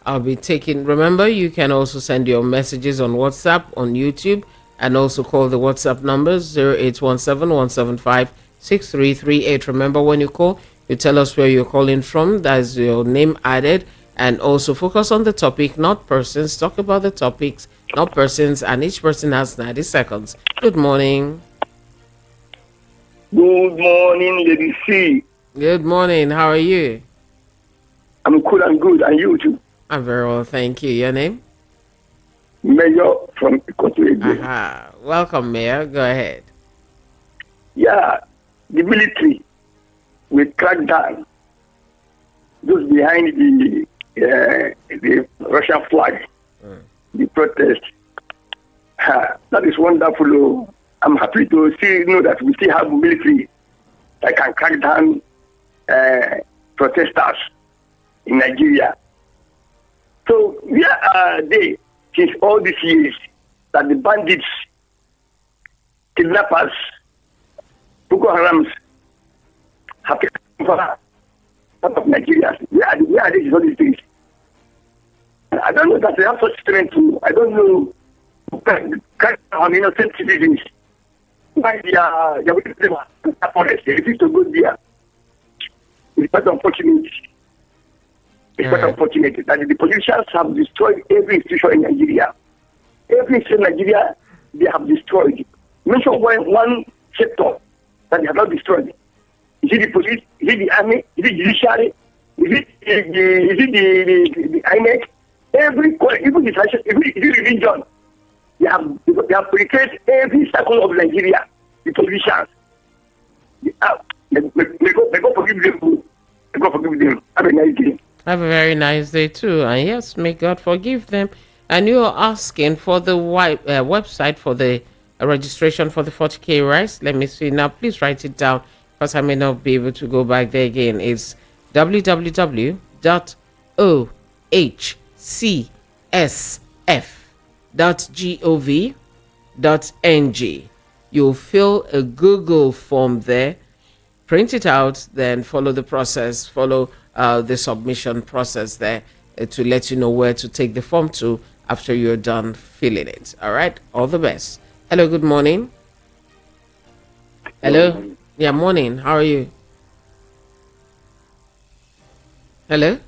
I'll be taking, remember, you can also send your messages on WhatsApp, on YouTube, and also call the WhatsApp numbers 0817 Remember, when you call, you tell us where you're calling from. That's your name added. And also focus on the topic, not persons. Talk about the topics, not persons. And each person has 90 seconds. Good morning. Good morning, Lady C. Good morning. How are you? I'm cool and good, and you too. I'm very well, thank you. Your name? Mayor from Ikoto. Aha. Welcome, Mayor. Go ahead. Yeah, the military will crack down those behind the Russian flag, the protest. That is wonderful. Oh. I'm happy to know that we still have military that can crack down protesters in Nigeria. So where are they since all these years that the bandits, kidnappers, Boko Harams have taken over part of Nigeria? Where are they since all these things? I don't know that they have such strength to, I don't know, crack on innocent citizens. Why they refuse to go there. It's quite unfortunate. It's quite unfortunate that the politicians have destroyed every institution in Nigeria. Every institution in Nigeria, they have destroyed. Mention one sector that they have not destroyed. Is it the police? Is it the army? Is it the judiciary? Is it the INEC? Even the religion. They have penetrated every circle of Nigeria, the politicians. May God forgive them. May God forgive them. Have a nice day. Have a very nice day too. And yes, may God forgive them. And you are asking for the website for the registration for the 40K rice. Let me see now. Please write it down because I may not be able to go back there again. It's www.ohcsf.gov.ng. You'll fill a Google form there, print it out, then follow the process, follow the submission process there to let you know where to take the form to after you're done filling it. All right, all the best. Hello, good morning. Hello. Yeah, morning. How are you? Hello.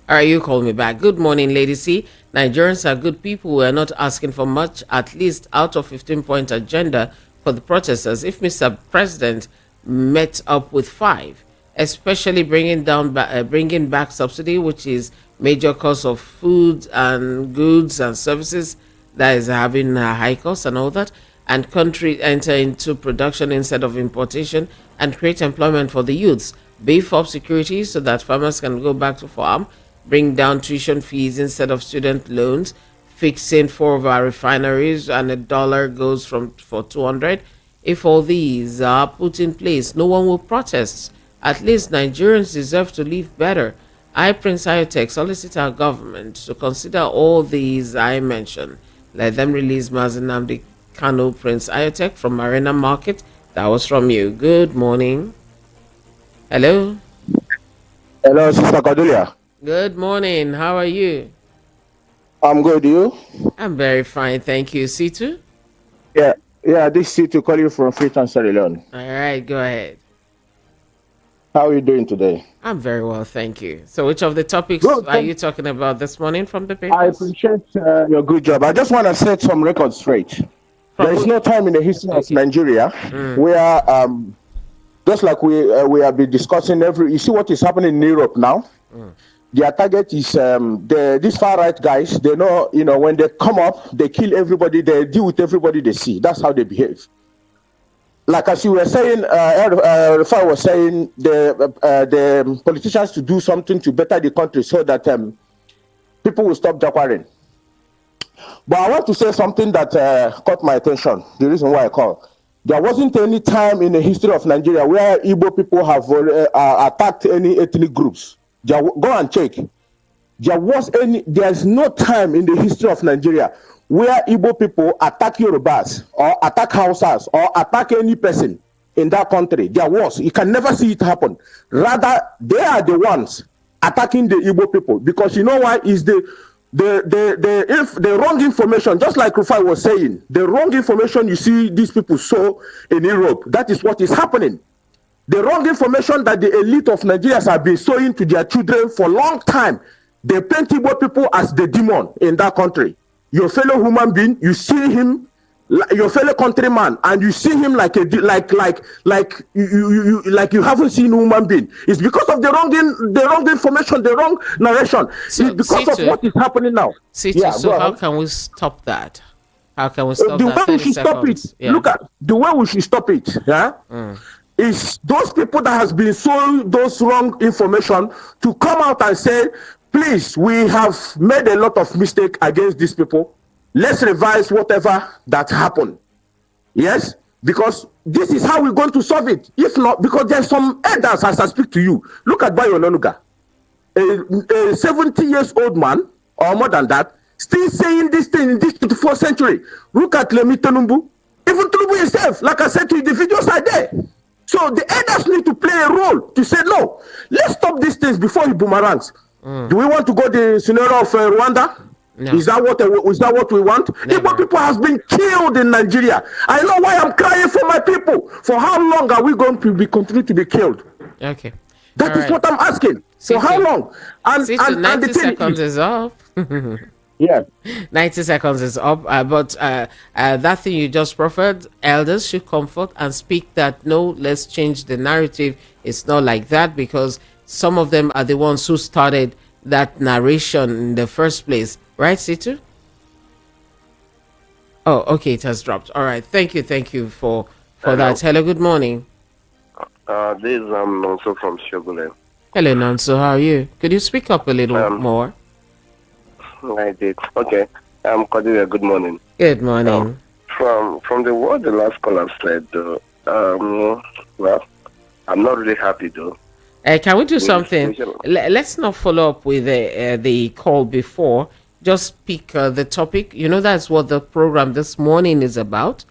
All right, you call me back. Good morning, Lady C. Nigerians are good people. We're not asking for much, at least out of 15-point agenda for the protesters. If Mr. President met up with 5, especially bringing back subsidy, which is major cost of food and goods and services that is having a high cost and all that, and country enter into production instead of importation and create employment for the youths, beef up security so that farmers can go back to farm, bring down tuition fees instead of student loans, fixing 4 of our refineries and $1 goes for 200. If all these are put in place, no one will protest. At least Nigerians deserve to live better. I, Prince Iotek, solicit our government to consider all these I mentioned. Let them release Mazinamdi Kano, Prince Iotek from Marina Market. That was from you. Good morning. Hello. Hello, Sister Cordelia. Good morning. How are you? I'm good. You? I'm very fine, thank you. C2? Yeah. This is to call you from Freetown, Sierra Leone. All right, go ahead. How are you doing today? I'm very well, thank you. So which of the topics are you talking about this morning from the papers? I appreciate your good job. I just want to set some records straight. There is no time in the history of Nigeria where, just like we have been discussing you see what is happening in Europe now? Their target is these far right guys. They know, when they come up, they kill everybody. They deal with everybody they see. That's how they behave. Like as you were saying, Rufai was saying, the politicians to do something to better the country so that people will stop jackwaring. But I want to say something that caught my attention. The reason why I called. There wasn't any time in the history of Nigeria where Igbo people have attacked any ethnic groups. Go and check. There's no time in the history of Nigeria where Igbo people attack Yorubas or attack Hausas or attack any person. in that country. They are worse. You can never see it happen. Rather, they are the ones attacking the Igbo people, because you know why? Is the wrong information, just like Rufai was saying, the wrong information you see these people sow in Europe, that is what is happening. The wrong information that the elite of Nigerians have been sowing to their children for a long time. They paint Igbo people as the demon in that country. Your fellow human being, you see him, your fellow countryman, and you see him like you haven't seen a human being. It's because of the wrong information, the wrong narration. So, it's because of what is happening now. Yeah, so how can we stop that? How can we stop the that? way we should stop it. Yeah. Look at the way we should stop it. Yeah. Is those people that has been sowing those wrong information to come out and say, please, we have made a lot of mistake against these people. Let's revise whatever that happened. Yes, because this is how we're going to solve it. If not, because there's some elders as I speak to you. Look at Bayo Nonuga, a 70 years old man or more than that, still saying this thing in this 24th century. Look at Lemi Tenumbu, even Tenumbu himself. Like I said to you, the videos are there. So the elders need to play a role to say, no, let's stop these things before it boomerangs. Do we want to go the scenario of Rwanda? No. Is that what we want? Igbo people has been killed in Nigeria. I know why I'm crying for my people. For how long are we going to continue to be killed? Okay. That is what I'm asking. For how long? And 90 seconds is up. Yeah. 90 seconds is up. But that thing you just proffered, elders should comfort and speak that, no, let's change the narrative. It's not like that, because some of them are the ones who started that narration in the first place. Right, Situ? Oh, okay, it has dropped. All right. Thank you for that. Hello, good morning. This is Nonso from Shogule. Hello, Nonso. How are you? Could you speak up a little more? I did. Okay. Cordelia, good morning. Good morning. From the word the last caller said, well, I'm not really happy though. Can we do something? Let's not follow up with the call before. Just pick the topic. You know, that's what the program this morning is about.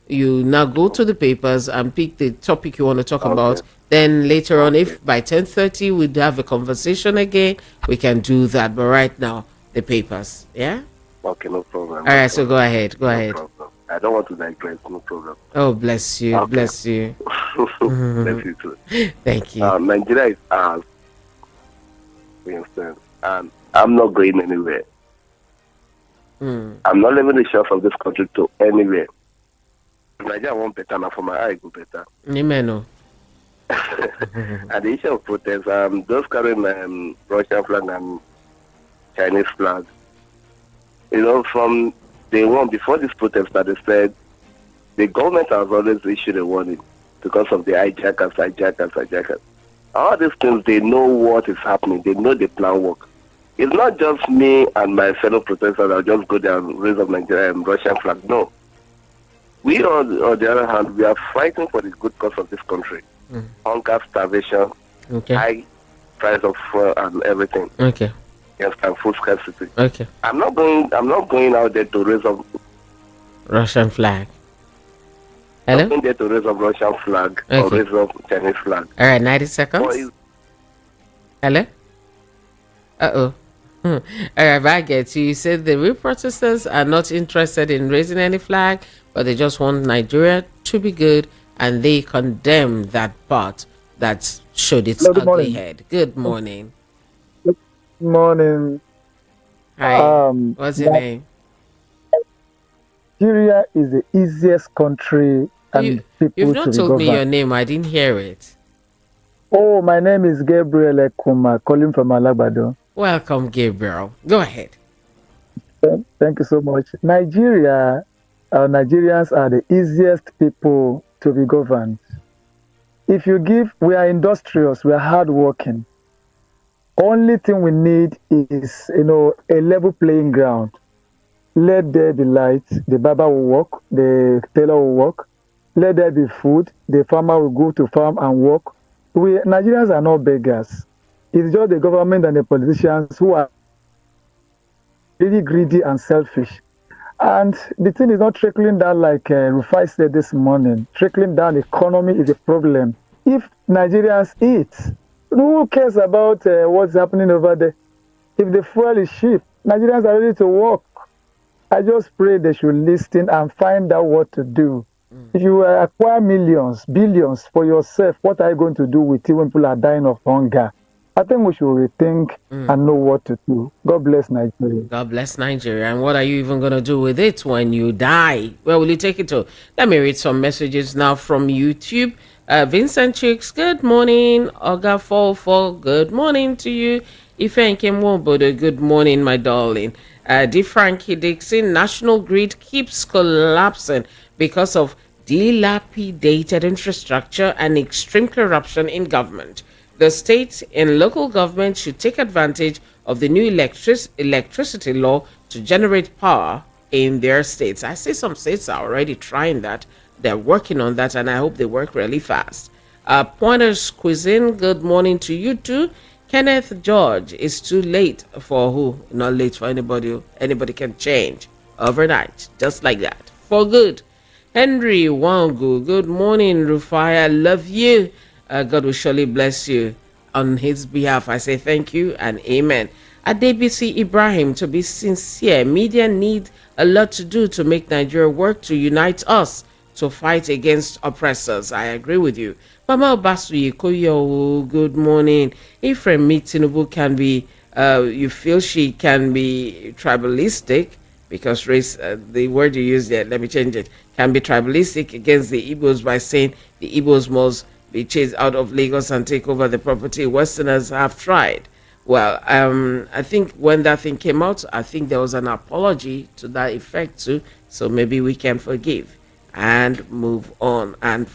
You now go to the papers and pick the topic you want to talk about. Then later on, if by 10:30 we'd have a conversation again, we can do that. But right now, the papers. Yeah? Okay, no problem. All right, so go ahead. Go ahead. Problem. I don't want to digress, no problem. Oh, bless you. Okay. Bless you. Bless you too. Thank you. Nigeria is ours, for instance, and I'm not going anywhere. I'm not leaving the shores of this country to anywhere. Nigeria won't better now, for my eye go better. Amen. And the issue of protest, those carrying Russian flag and Chinese flag, you know, from day one, before this protest started, said the government has always issued a warning because of the hijackers. All these things, they know what is happening. They know the plan work. It's not just me and my fellow protesters that just go there and raise up Nigeria and Russian flag. No. We, on the other hand, we are fighting for the good cause of this country. Hunger, starvation, high price of fuel and everything. Okay. Yes, and food scarcity. Okay. I'm not going out there to raise up Russian flag. Hello? I'm going there to raise up Russian flag or raise up Chinese flag. All right, 90 seconds. Hello? Uh-oh. All right, I get you. You said the real protesters are not interested in raising any flag, but they just want Nigeria to be good, and they condemn that part that showed its ugly head. Good morning. Good morning. Hi. What's your name? Nigeria is the easiest country and people You've not to told me govern. your name. I didn't hear it. Oh, my name is Gabriel Ekuma, calling from Alagbado. Welcome, Gabriel. Go ahead. Thank you so much. Nigerians are the easiest people to be governed. We are industrious, we are hardworking. Only thing we need is, a level playing ground. Let there be light, the barber will work, the tailor will work. Let there be food, the farmer will go to farm and work. Nigerians are not beggars. It's just the government and the politicians who are really greedy and selfish. And the thing is not trickling down like Rufai said this morning. Trickling down economy is a problem. If Nigerians eat, who cares about what's happening over there? If the fuel is cheap, Nigerians are ready to work. I just pray they should listen and find out what to do. If you acquire millions, billions for yourself, what are you going to do with it when people are dying of hunger? I think we should rethink and know what to do. God bless Nigeria. God bless Nigeria. And what are you even going to do with it when you die? Where will you take it to? Let me read some messages now from YouTube. Vincent Chicks, good morning. Oga Fall, good morning to you. Ife Nkemwobodo, good morning, my darling. D. Frankie Dixon, national grid keeps collapsing because of dilapidated infrastructure and extreme corruption in government. The state and local government should take advantage of the new electricity law to generate power in their states. I see some states are already trying that. They're working on that, and I hope they work really fast. Pointers Cuisine, good morning to you too. Kenneth George, is too late for who? Not late for anybody. Anybody can change overnight, just like that, for good. Henry Wangu, good morning, Rufai. I love you. God will surely bless you. On his behalf, I say thank you and amen. Adebisi Ibrahim, to be sincere, media need a lot to do to make Nigeria work to unite us to fight against oppressors. I agree with you. Mama Obasuyi Koyo, good morning. Ephraim Tinubu can be, you feel she can be tribalistic because race, the word you use there, let me change it, can be tribalistic against the Igbos by saying the Igbos must be chased out of Lagos and take over the property. Westerners have tried. Well, I think when that thing came out, I think there was an apology to that effect too. So maybe we can forgive and move on. And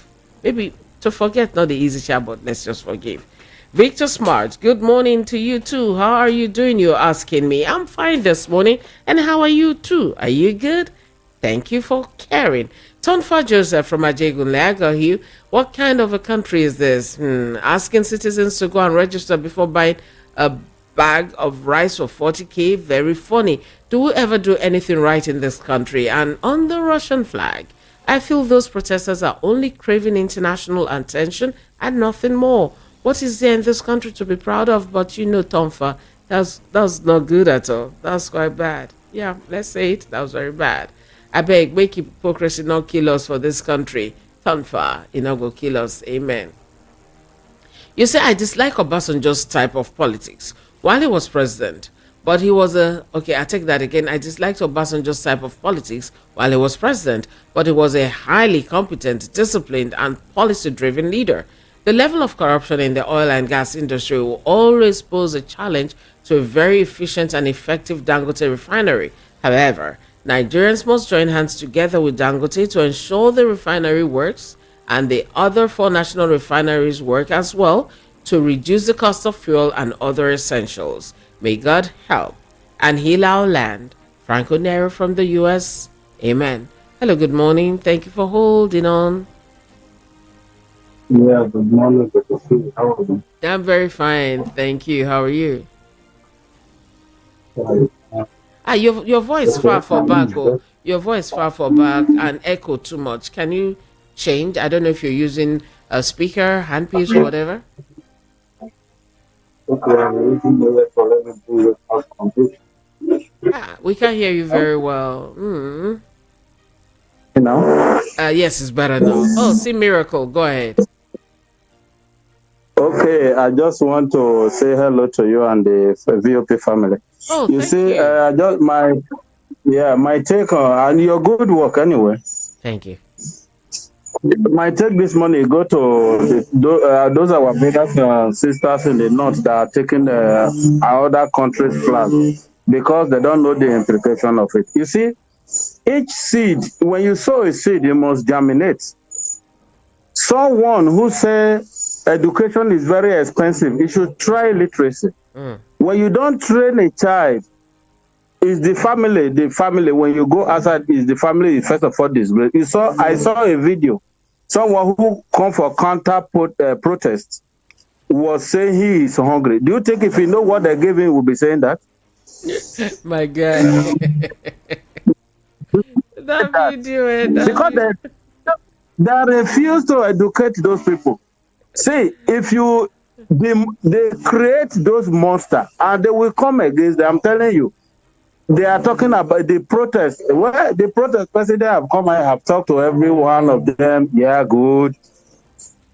maybe to forget, not the easy job, but let's just forgive. Victor Smart, good morning to you too. How are you doing? You're asking me. I'm fine this morning. And how are you too? Are you good? Thank you for caring. Tonfa Joseph from Ajegunle, I got you. What kind of a country is this? Asking citizens to go and register before buying a bag of rice for 40k? Very funny. Do we ever do anything right in this country? And on the Russian flag, I feel those protesters are only craving international attention and nothing more. What is there in this country to be proud of? But you know, Tonfa, that's not good at all. That's quite bad. Yeah, let's say it. That was very bad. I beg, make hypocrisy not kill us for this country. Tonfa, you know, go kill us. Amen. You say, I dislike Obasanjo's type of politics while he was president. But he was okay, I take that again. I disliked Obasanjo's type of politics while he was president. But he was a highly competent, disciplined, and policy-driven leader. The level of corruption in the oil and gas industry will always pose a challenge to a very efficient and effective Dangote refinery. However, Nigerians must join hands together with Dangote to ensure the refinery works and the other 4 national refineries work as well to reduce the cost of fuel and other essentials. May God help and heal our land. Franco Nero from the U.S. Amen. Hello, good morning. Thank you for holding on. Yeah, good morning. Good to see you. How are you? I'm very fine. Thank you. How are you? Your voice far for back. Oh, your voice far for back and echo too much. Can you change? I don't know if you're using a speaker, handpiece, or whatever. Okay, I'm using the left for let me do it as complete. We can hear you very well. You know? Yes, it's better now. Oh, see, miracle. Go ahead. Okay, I just want to say hello to you and the VOP family. Oh, you thank see, you. just my take on and your good work anyway. Thank you. My take this money go to those our brothers and sisters in the north that are taking other countries' flag because they don't know the implication of it. You see, each seed, when you sow a seed, you must germinate. Someone who says education is very expensive, you should try literacy. When you don't train a child, it's the family. When you go outside, is the family first of all disgrace. I saw a video. Someone who come for counter protest was saying he is hungry. Do you think if you know what they gave him, will be saying that? My God. that that video. because they refuse to educate those people. See, if you they create those monsters and they will come against them. I'm telling you, they are talking about the protest. Well, the protest president have come. I have talked to every one of them. Yeah, good.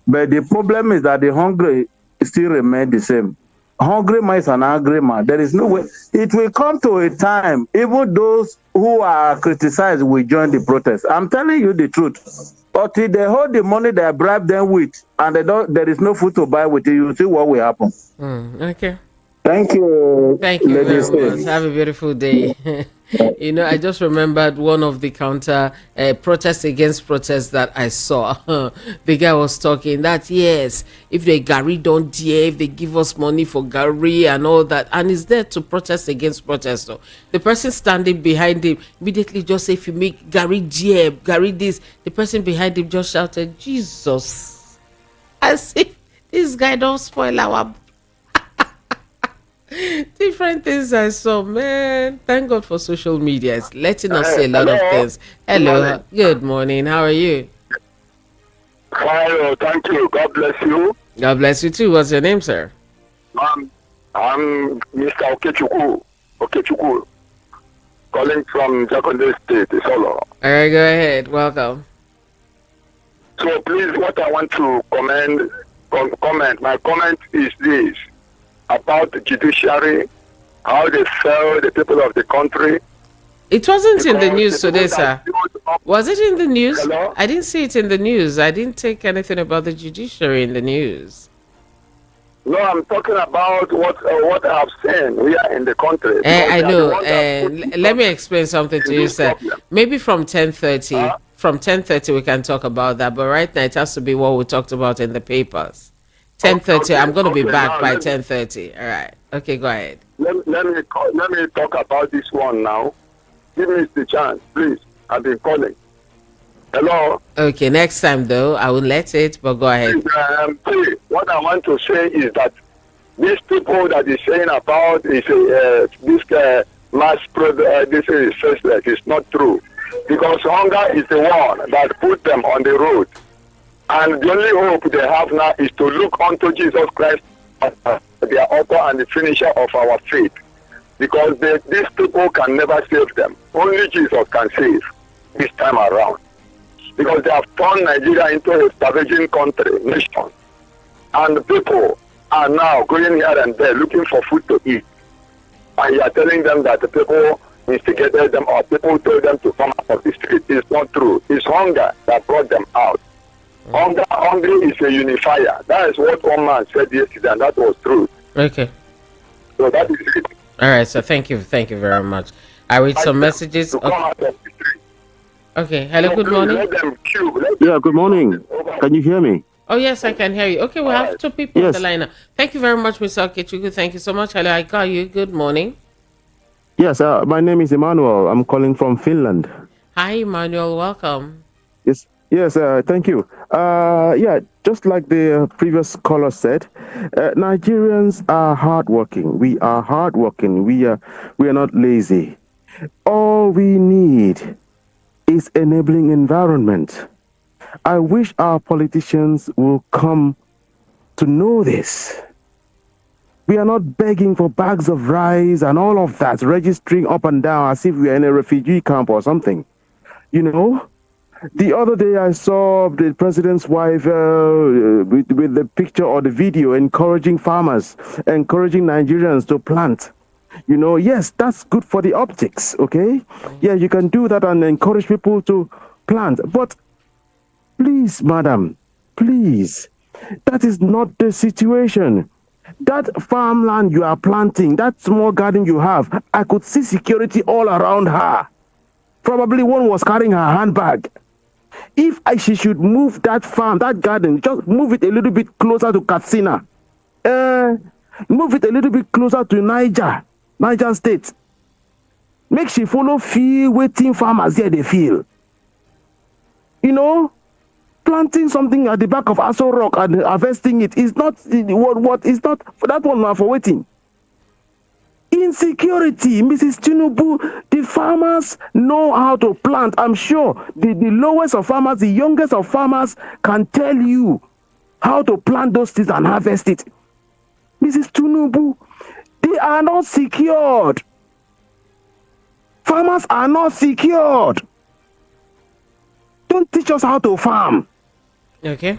But the problem is that the hungry still remain the same. Hungry man is an angry man. There is no way. It will come to a time, even those who are criticized will join the protest. I'm telling you the truth. Until they hold the money they bribe them with, and there is no food to buy with it, you see what will happen. Okay. Thank you. Thank you very much. Have a beautiful day. I just remembered one of the counter protests against protests that I saw. The guy was talking that, yes, if the Gary don't dare, if they give us money for Gary and all that, and he's there to protest against protest. So the person standing behind him immediately just say, if you make Gary dare, Gary this, the person behind him just shouted, Jesus. As if this guy don't spoil our different things I saw, man. Thank God for social media. It's letting us see a lot of things. Hello, good morning. How are you? Hello, thank you. God bless you. God bless you too. What's your name, sir? I'm Mr. Okechukwu, calling from Jakonde State, Solo. All right, go ahead. Welcome. So please, what I want to comment, my comment is this. About the judiciary, how they sell the people of the country. It wasn't in the news today, sir. Was it in the news? Hello? I didn't see it in the news. I didn't take anything about the judiciary in the news. No, I'm talking about what I've seen here in the country. I know. Let me explain something to you, sir. Maybe from 10:30. From 10:30 we can talk about that. But right now it has to be what we talked about in the papers. 10:30. Okay, I'm going to be back by 10:30. All right. Okay, go ahead. Let me talk about this one now. Give me the chance, please. I've been calling. Hello. Okay, next time though, I will let it. But go ahead. Please, what I want to say is that these people that is saying about this mass this is senseless. It's not true, because hunger is the one that put them on the road. And the only hope they have now is to look unto Jesus Christ as the author and the finisher of our faith. Because these people can never save them. Only Jesus can save this time around. Because they have turned Nigeria into a starvation nation. And people are now going here and there looking for food to eat. And you are telling them that the people instigated them or people told them to come out of the street. It's not true. It's hunger that brought them out. Hunger is a unifier. That is what one man said yesterday, and that was true. Okay. So that is it. All right. So thank you very much. I read some messages. Okay. Hello. Good morning. Yeah. Good morning. Can you hear me? Oh yes, I can hear you. Okay, we have two people on the line now. Thank you very much, Mr. Okechuku. Thank you so much. Hello, I got you. Good morning. Yes. My name is Emmanuel. I'm calling from Finland. Hi, Emmanuel. Welcome. Yes. Yes, thank you. Just like the previous caller said, Nigerians are hardworking. We are hardworking. We are not lazy. All we need is enabling environment. I wish our politicians will come to know this. We are not begging for bags of rice and all of that, registering up and down as if we are in a refugee camp or something. You know? The other day I saw the president's wife with the picture or the video encouraging farmers, encouraging Nigerians to plant. You know, yes, that's good for the optics, okay? Yeah, you can do that and encourage people to plant. But please, madam, please, that is not the situation. That farmland you are planting, that small garden you have, I could see security all around her. Probably one was carrying her handbag. If she should move that farm, that garden, just move it a little bit closer to Katsina. Move it a little bit closer to Niger State. Make she follow field waiting farmers here they feel. You know, planting something at the back of Aso Rock and harvesting it is not what is not for that one for waiting. Insecurity, Mrs. Tinubu, the farmers know how to plant. I'm sure the lowest of farmers, the youngest of farmers can tell you how to plant those things and harvest it. Mrs. Tinubu, they are not secured. Farmers are not secured. Don't teach us how to farm. Okay.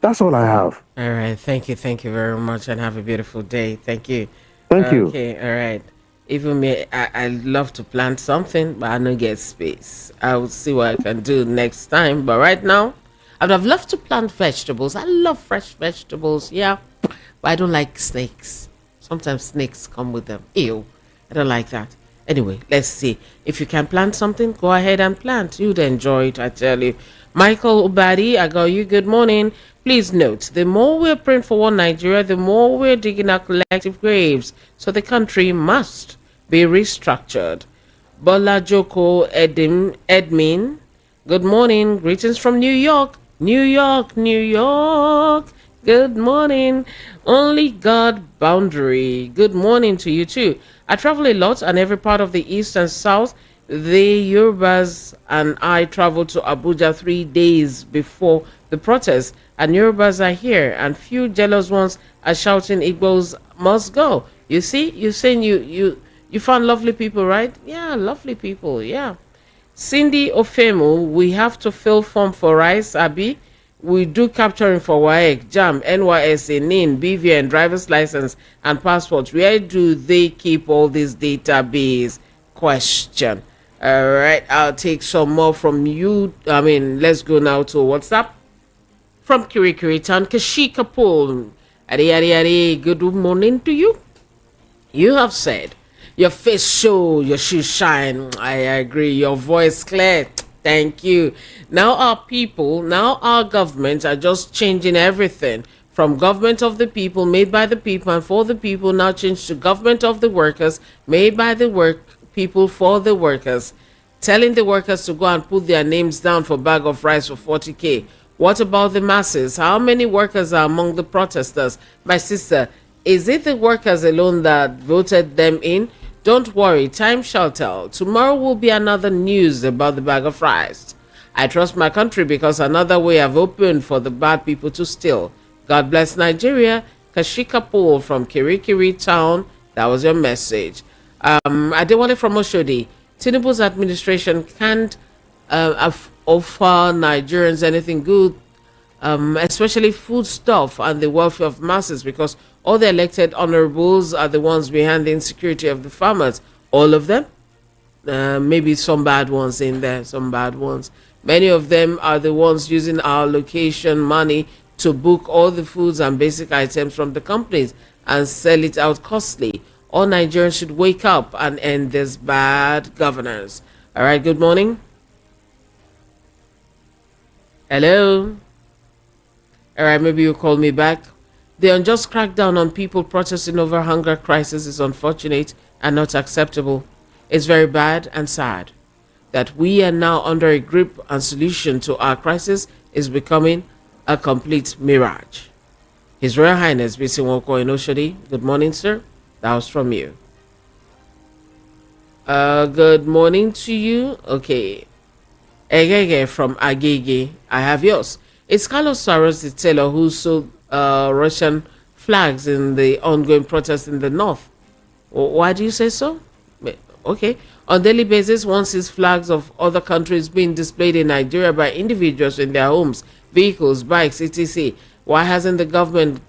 That's all I have. All right. Thank you. Thank you very much, and have a beautiful day. Thank you. Thank you. Okay. All right. Even me, I love to plant something, but I don't get space. I will see what I can do next time. But right now, I would have loved to plant vegetables. I love fresh vegetables. Yeah. But I don't like snakes. Sometimes snakes come with them. Ew. I don't like that. Anyway, let's see. If you can plant something, go ahead and plant. You'd enjoy it, I tell you. Michael Ubadi, I got you. Good morning. Please note, the more we're praying for one Nigeria, the more we're digging our collective graves. So the country must be restructured. Bola Joko Edmin, good morning. Greetings from New York. New York, New York. Good morning. Only God boundary. Good morning to you too. I travel a lot and every part of the east and south. The Yorubas and I traveled to Abuja 3 days before the protest, and Yorubas are here, and few jealous ones are shouting Igbos must go. You see, you're saying you found lovely people, right? Yeah, lovely people, yeah. Cindy Ofemu, we have to fill form for rice, Abi. We do capturing for WAEC, JAM, NYSA, NIN, BVN, driver's license, and passports. Where do they keep all this database? Question. All right, I'll take some more from you. Let's go now to WhatsApp. From Kirikiri Town, Kashika Paul. Good morning to you. You have said, your face show, your shoes shine. I agree. Your voice clear. Thank you. Now our government are just changing everything from government of the people, made by the people and for the people, now changed to government of the workers, made by the people for the workers, telling the workers to go and put their names down for bag of rice for 40K. What about the masses? How many workers are among the protesters? My sister, is it the workers alone that voted them in? Don't worry, time shall tell. Tomorrow will be another news about the bag of rice. I trust my country because another way have opened for the bad people to steal. God bless Nigeria. Kashika Paul from Kirikiri Town. That was your message. Adewale from Oshodi. Tinubu's administration can't offer Nigerians anything good, especially food stuff and the welfare of masses, because all the elected honorables are the ones behind the insecurity of the farmers. All of them? Maybe some bad ones in there, some bad ones. Many of them are the ones using our location money to book all the foods and basic items from the companies and sell it out costly. All Nigerians should wake up and end this bad governance. All right, good morning. Hello. All right, maybe you call me back. The unjust crackdown on people protesting over hunger crisis is unfortunate and not acceptable. It's very bad and sad that we are now under a grip and solution to our crisis is becoming a complete mirage. His Royal Highness B.C. Nwoko Enoshodi, good morning, sir. That was from you. Good morning to you. Okay. Egege from Agege, I have yours. It's Carlos Saros, the tailor who sold Russian flags in the ongoing protests in the north. Why do you say so? Okay. On daily basis, one sees flags of other countries being displayed in Nigeria by individuals in their homes, vehicles, bikes, etc. Why hasn't the government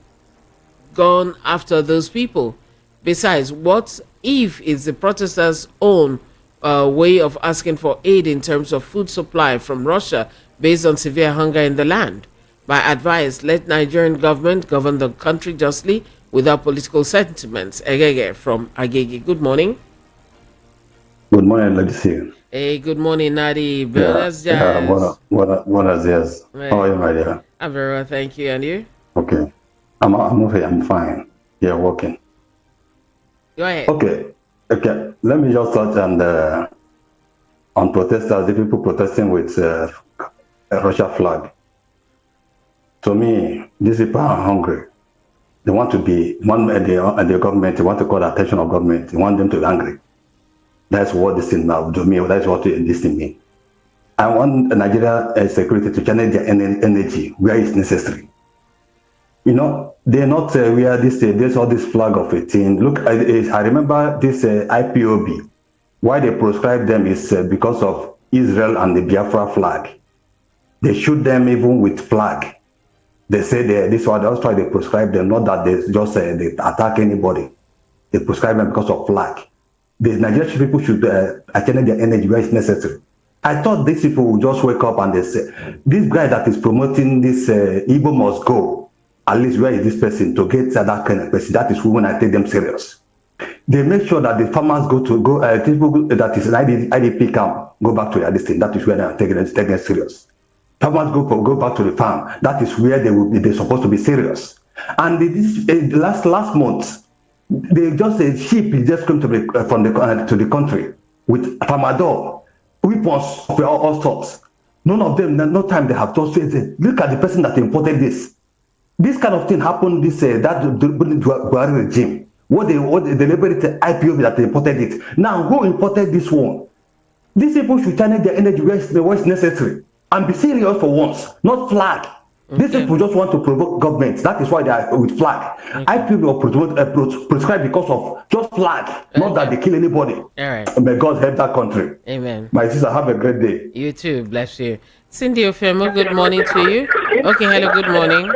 gone after those people? Besides, what if it's the protesters' own way of asking for aid in terms of food supply from Russia based on severe hunger in the land? My advice, let Nigerian government govern the country justly without political sentiments. Egege from Agege. Good morning. Good morning, Legacy. Hey, good morning, Nadi. Buenos Buenos dias. How are you, my dear? I'm very well, thank you. And you? Okay. I'm okay. I'm fine. Yeah, working. Go ahead. Okay. Let me just touch on protesters, the people protesting with a Russia flag. To me, these people are hungry. They want to be the government. They want to call the attention of government. They want them to be angry. That's what this thing now do me. That's what this thing means. I want Nigeria security to channel their energy where it's necessary. You know, they're not where there's all this flag of a thing. Look, I remember this IPOB. Why they proscribe them is because of Israel and the Biafra flag. They shoot them even with flag. They say that's why they proscribe them, not that they just they attack anybody. They prescribe them because of flag. The Nigerian people should channel their energy where it's necessary. I thought these people would just wake up and they say, this guy that is promoting this Igbo must go. At least where is this person to get that kind of person? That is when I take them serious. They make sure that the farmers people that is an IDP camp go back to their distance. That is where they are taking them serious. Farmers go back to the farm. That is where they're supposed to be serious. And this last month, they just a ship just came to the country with tramadol, weapons of all sorts. None of them, no time they have just said, look at the person that imported this. This kind of thing happened that Buhari regime. What they deliberate IPO that they imported it. Now who imported this one? These people should channel their energy where it's necessary and be serious for once, not flag. Okay. These people just want to provoke government. That is why they are with flag. Okay. IPO are prescribed because of just flag, not that they kill anybody. All right. May God help that country. Amen. My sister, have a great day. You too. Bless you. Cindy Ofemo, good morning to you. Okay, hello, good morning.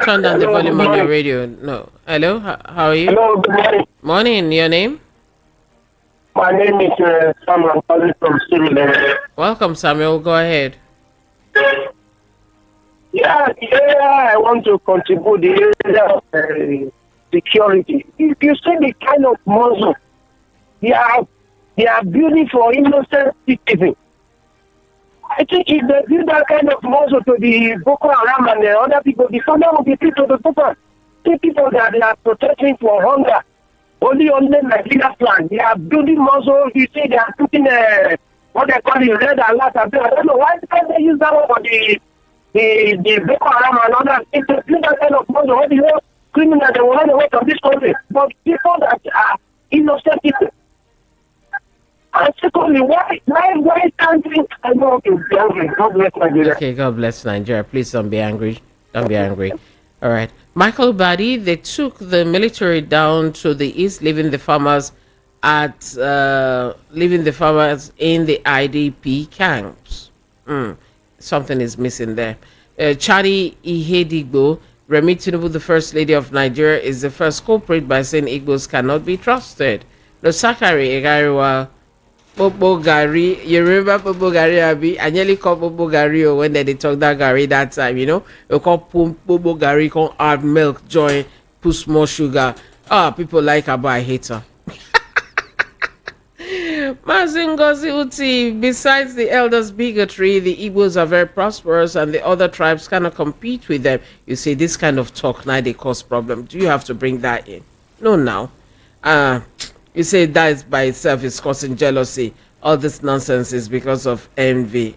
Turn down the volume on your radio. No. Hello, how are you? Hello, good morning. Morning, your name? My name is Samuel calling from Sierra. Welcome, Samuel. Go ahead. Yeah, I want to contribute the area of security. If you see the kind of muscle they are building for innocent citizens, I think if they build that kind of muscle to the Boko Haram and the other people, the father will be people to the Boko. The people that they are protecting for hunger, only on the Nigeria plan, they are building muscle. You see, they are putting what they call the red alert. I don't know why can't they use that one for the Boko Haram and others. If they build that kind of muscle, what the whole criminal they will run away from this country. But people that are innocent people. And secondly, why can't we? I know to be angry. God bless Nigeria. Okay, God bless Nigeria. Please don't be angry. Don't be angry. All right. Michael Badi, they took the military down to the east, leaving the farmers in the IDP camps. Something is missing there. Chadi Ihedigbo, Remi Tinubu, the First Lady of Nigeria, is the first culprit by saying Igbos cannot be trusted. No Sakari Egariwa Bobo Gari, you remember Bobo Gari Abi? I nearly called Bobo Gari when they talk that Gari that time, you know. You call Bobo Gari, call add milk, join, put small sugar. People like her, but I hate her. Mazingozi Uti, besides the elders' bigotry, the Igbos are very prosperous and the other tribes cannot compete with them. You see, this kind of talk now they cause problem. Do you have to bring that in? No, now. You say that by itself is causing jealousy. All this nonsense is because of envy.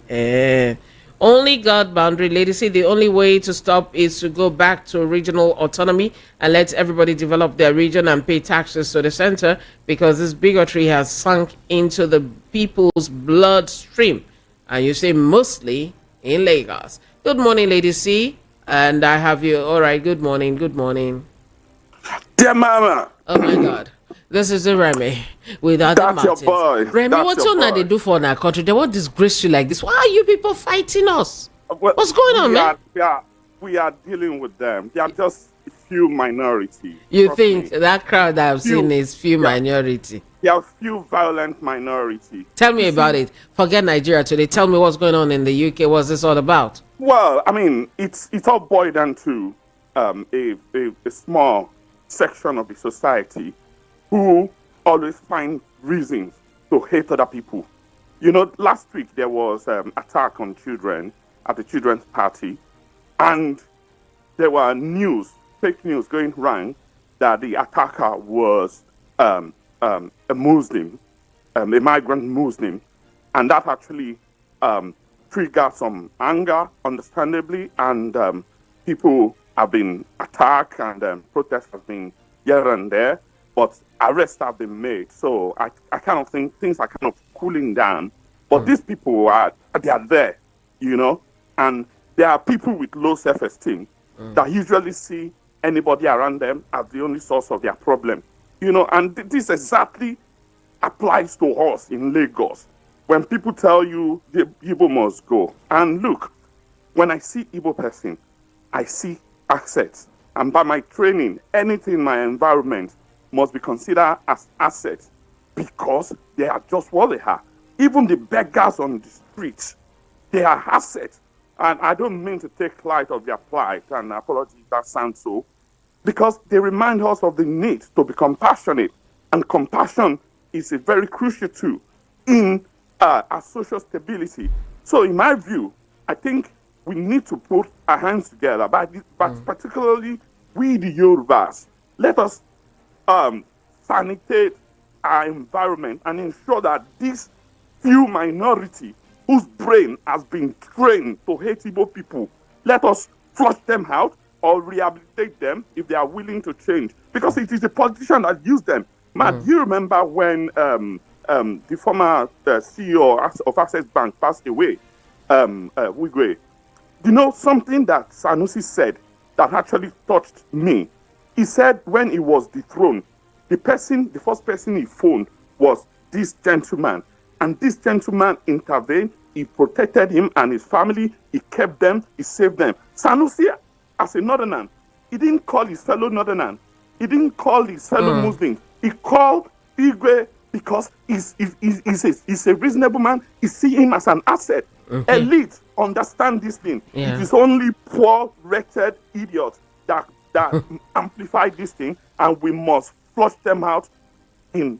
Only God boundary, ladies. See, the only way to stop is to go back to regional autonomy and let everybody develop their region and pay taxes to the center, because this bigotry has sunk into the people's bloodstream. And you say mostly in Lagos. Good morning, Lady C. And I have you. All right, good morning. Good morning. Dear Mama. Oh, my God. This is Remy without the Martins. Your boy. Remy, what's on that they do for our country? They want disgrace you like this. Why are you people fighting us? Well, what's going on, man? We are dealing with them. They are just a few minority. You think that crowd that I've seen is few minority? They are few violent minority. Tell me about it. Forget Nigeria today. Tell me what's going on in the UK. What's this all about? Well, I mean, it's all boiled down to a small section of the society who always find reasons to hate other people. You know, last week there was attack on children at the children's party, and there were fake news going around that the attacker was a Muslim, a migrant Muslim, and that actually triggered some anger, understandably, and people have been attacked and protests have been here and there, but arrests have been made. So I kind of think things are kind of cooling down. But these people they are there, and there are people with low self-esteem that usually see anybody around them as the only source of their problem. And this exactly applies to us in Lagos. When people tell you the Igbo must go, and look, when I see Igbo person, I see assets. And by my training, anything in my environment must be considered as assets because they are just what they are. Even the beggars on the streets, they are assets. And I don't mean to take light of their plight, and apologies if that sounds so, because they remind us of the need to be compassionate. And compassion is a very crucial tool in our social stability. So in my view, I think we need to put our hands together, but particularly we the Yorubas, let us sanitate our environment and ensure that this few minority whose brain has been trained to hate Igbo people, let us flush them out or rehabilitate them if they are willing to change. Because it is the politician that used them. Matt, do you remember when the former CEO of Access Bank passed away, Wigwe? Something that Sanusi said that actually touched me? He said when he was dethroned, the first person he phoned was this gentleman. And this gentleman intervened, he protected him and his family, he kept them, he saved them. Sanusi, as a Northerner, he didn't call his fellow Northerner, he didn't call his fellow Muslims, he called Igwe because he's a reasonable man, he see him as an asset. Elite understand this thing. Yeah. It is only poor, wretched idiots that amplify this thing, and we must flush them out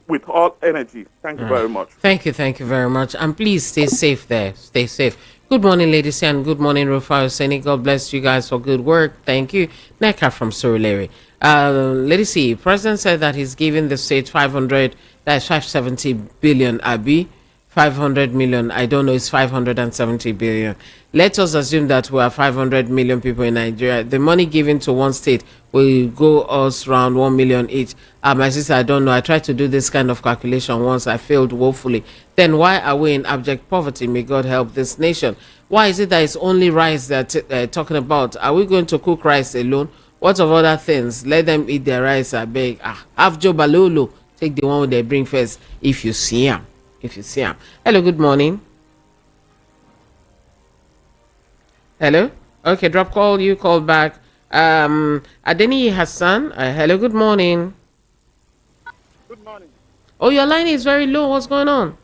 with all energy. Thank you very much. Thank you very much. And please stay safe there. Stay safe. Good morning, ladies, and good morning, Rufai Oseni. God bless you guys for good work. Thank you. Neka from Surulere. Let's see. President said that he's giving the state 570 billion, Abi. 500 million. I don't know. It's 570 billion. Let us assume that we are 500 million people in Nigeria. The money given to one state will go us around 1 million each. My sister, I don't know. I tried to do this kind of calculation once. I failed woefully. Then why are we in abject poverty? May God help this nation. Why is it that it's only rice that talking about? Are we going to cook rice alone? What of other things? Let them eat their rice, I beg. Have Joe Balolo. Take the one they bring first if you see him. Hello, good morning. Hello? Okay, drop call, you call back. Adeni Hassan, hello, good morning. Good morning. Oh, your line is very low. What's going on?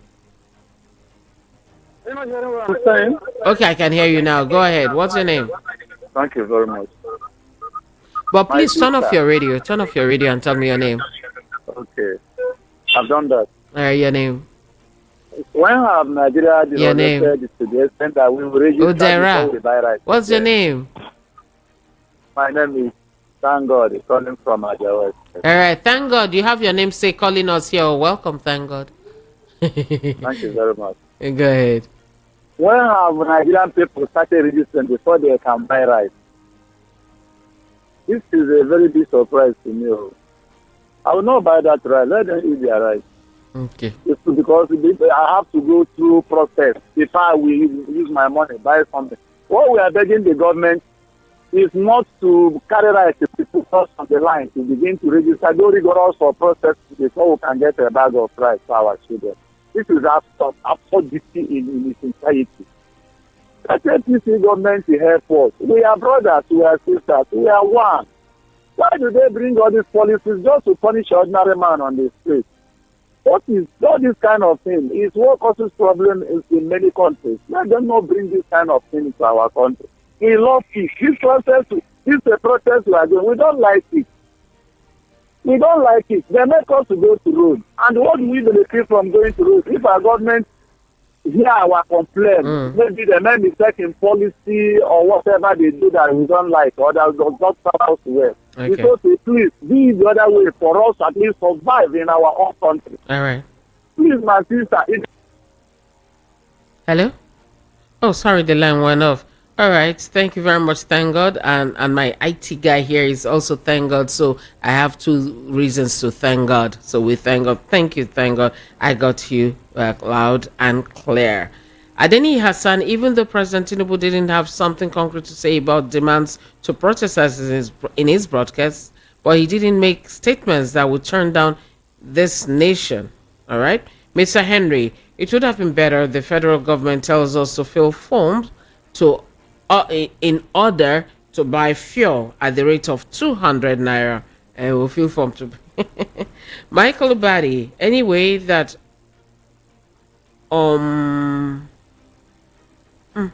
Are you not hearing what I'm saying? Okay, I can hear you now. Go ahead. What's your name? Thank you very much. But please turn off your radio. Turn off your radio and tell me your name. Okay. I've done that. Your name. When Nigeria your name to the extent that we will register before we buy rice. What's your name? My name is Thank God, calling from Ajawa. All right, thank God you have your namesake calling us here. Welcome, thank God. Thank you very much. Go ahead. When have Nigerian people started registering before they can buy rice? This is a very big surprise to me. I will not buy that rice. Let them eat their rice. Okay. It's because I have to go through process before I will use my money, buy something. What we are begging the government is not to carry rice to people on the line to begin to register. Go rigorous for process before we can get a bag of rice for our children. This is absurdity in its entirety. The APC government will help us. We are brothers, we are sisters, we are one. Why do they bring all these policies just to punish ordinary man on the street? What is all this kind of thing? Is what causes problem in many countries. Let them not bring this kind of thing to our country. We love peace. This is a protest we are doing. We don't like it. We don't like it. They make us to go to road. And what do we benefit from going to road? If our government hear our complaint, maybe they may mistake in policy or whatever they do that we don't like or that does not serve us well. Okay. Because please be the other way for us at least survive in our own country. All right. Please, my sister. Hello? Oh, sorry, the line went off. All right. Thank you very much. Thank God. And my IT guy here is also thank God. So I have two reasons to thank God. So we thank God. Thank you. Thank God. I got you loud and clear. Adeni Hassan, even though President Tinubu didn't have something concrete to say about demands to protesters in his broadcast, but he didn't make statements that would turn down this nation. All right. Mr. Henry, it would have been better the federal government tells us to fill forms to in order to buy fuel at the rate of 200 naira, and we'll feel form to Michael Ubadi. Anyway, that um hmm,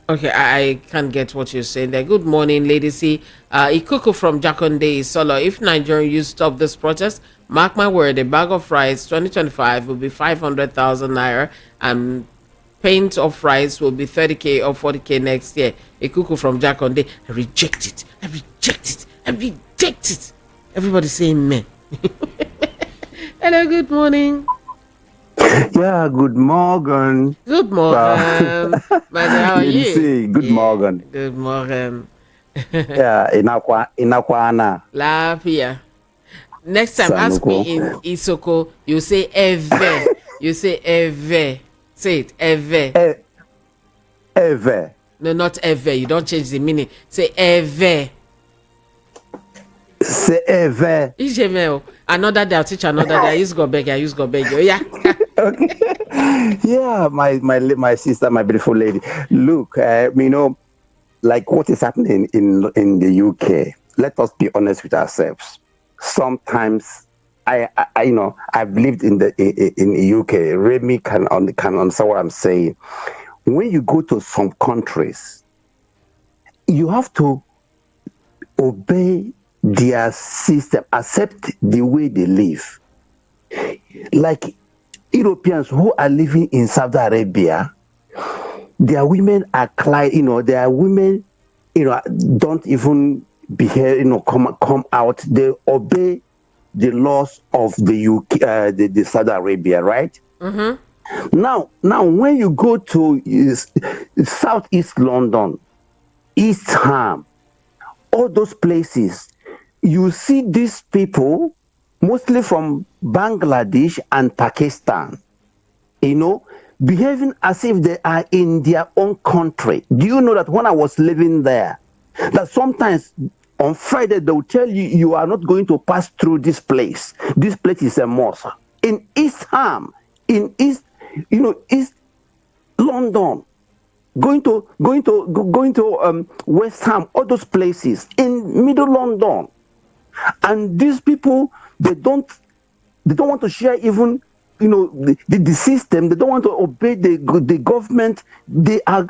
okay, I can't get what you're saying there. Good morning, lady. See, Ikuku from Jakonde Solo. If Nigeria you stop this protest, mark my word, a bag of rice 2025 will be 500,000 naira, and paint of rice will be 30k or 40k next year. A cuckoo from Jakonde. I reject it. I reject it. I reject it. Everybody say amen. Hello, good morning. Yeah, good morning. Good morning. Master, how are you? Say good morning. Good morning. Yeah, inakwana. Lapia. Next time, ask me in Isoko, you say eve. You say eve. Say it, eve. Eve. No, not eve. You don't change the meaning. Say eve. Say eve. Ijemel. Another day, I'll teach another day. I use go beg. Oh, yeah. Okay. Yeah, my sister, my beautiful lady. Look, like what is happening in the UK. Let us be honest with ourselves. Sometimes I've lived in the UK. Remy can understand what I'm saying. When you go to some countries, you have to obey their system, accept the way they live. Like Europeans who are living in Saudi Arabia, their women are their women, don't even behave, come out. They obey the laws of the UK, the Saudi Arabia, right? Mm-hmm. Now, when you go to Southeast London, East Ham, all those places, you see these people, mostly from Bangladesh and Pakistan, behaving as if they are in their own country. Do you know that when I was living there, that sometimes on Friday they will tell you you are not going to pass through this place. This place is a mosque. In East Ham, in East London, going to West Ham, all those places in Middle London, and these people they don't want to share even the system. They don't want to obey the government. They are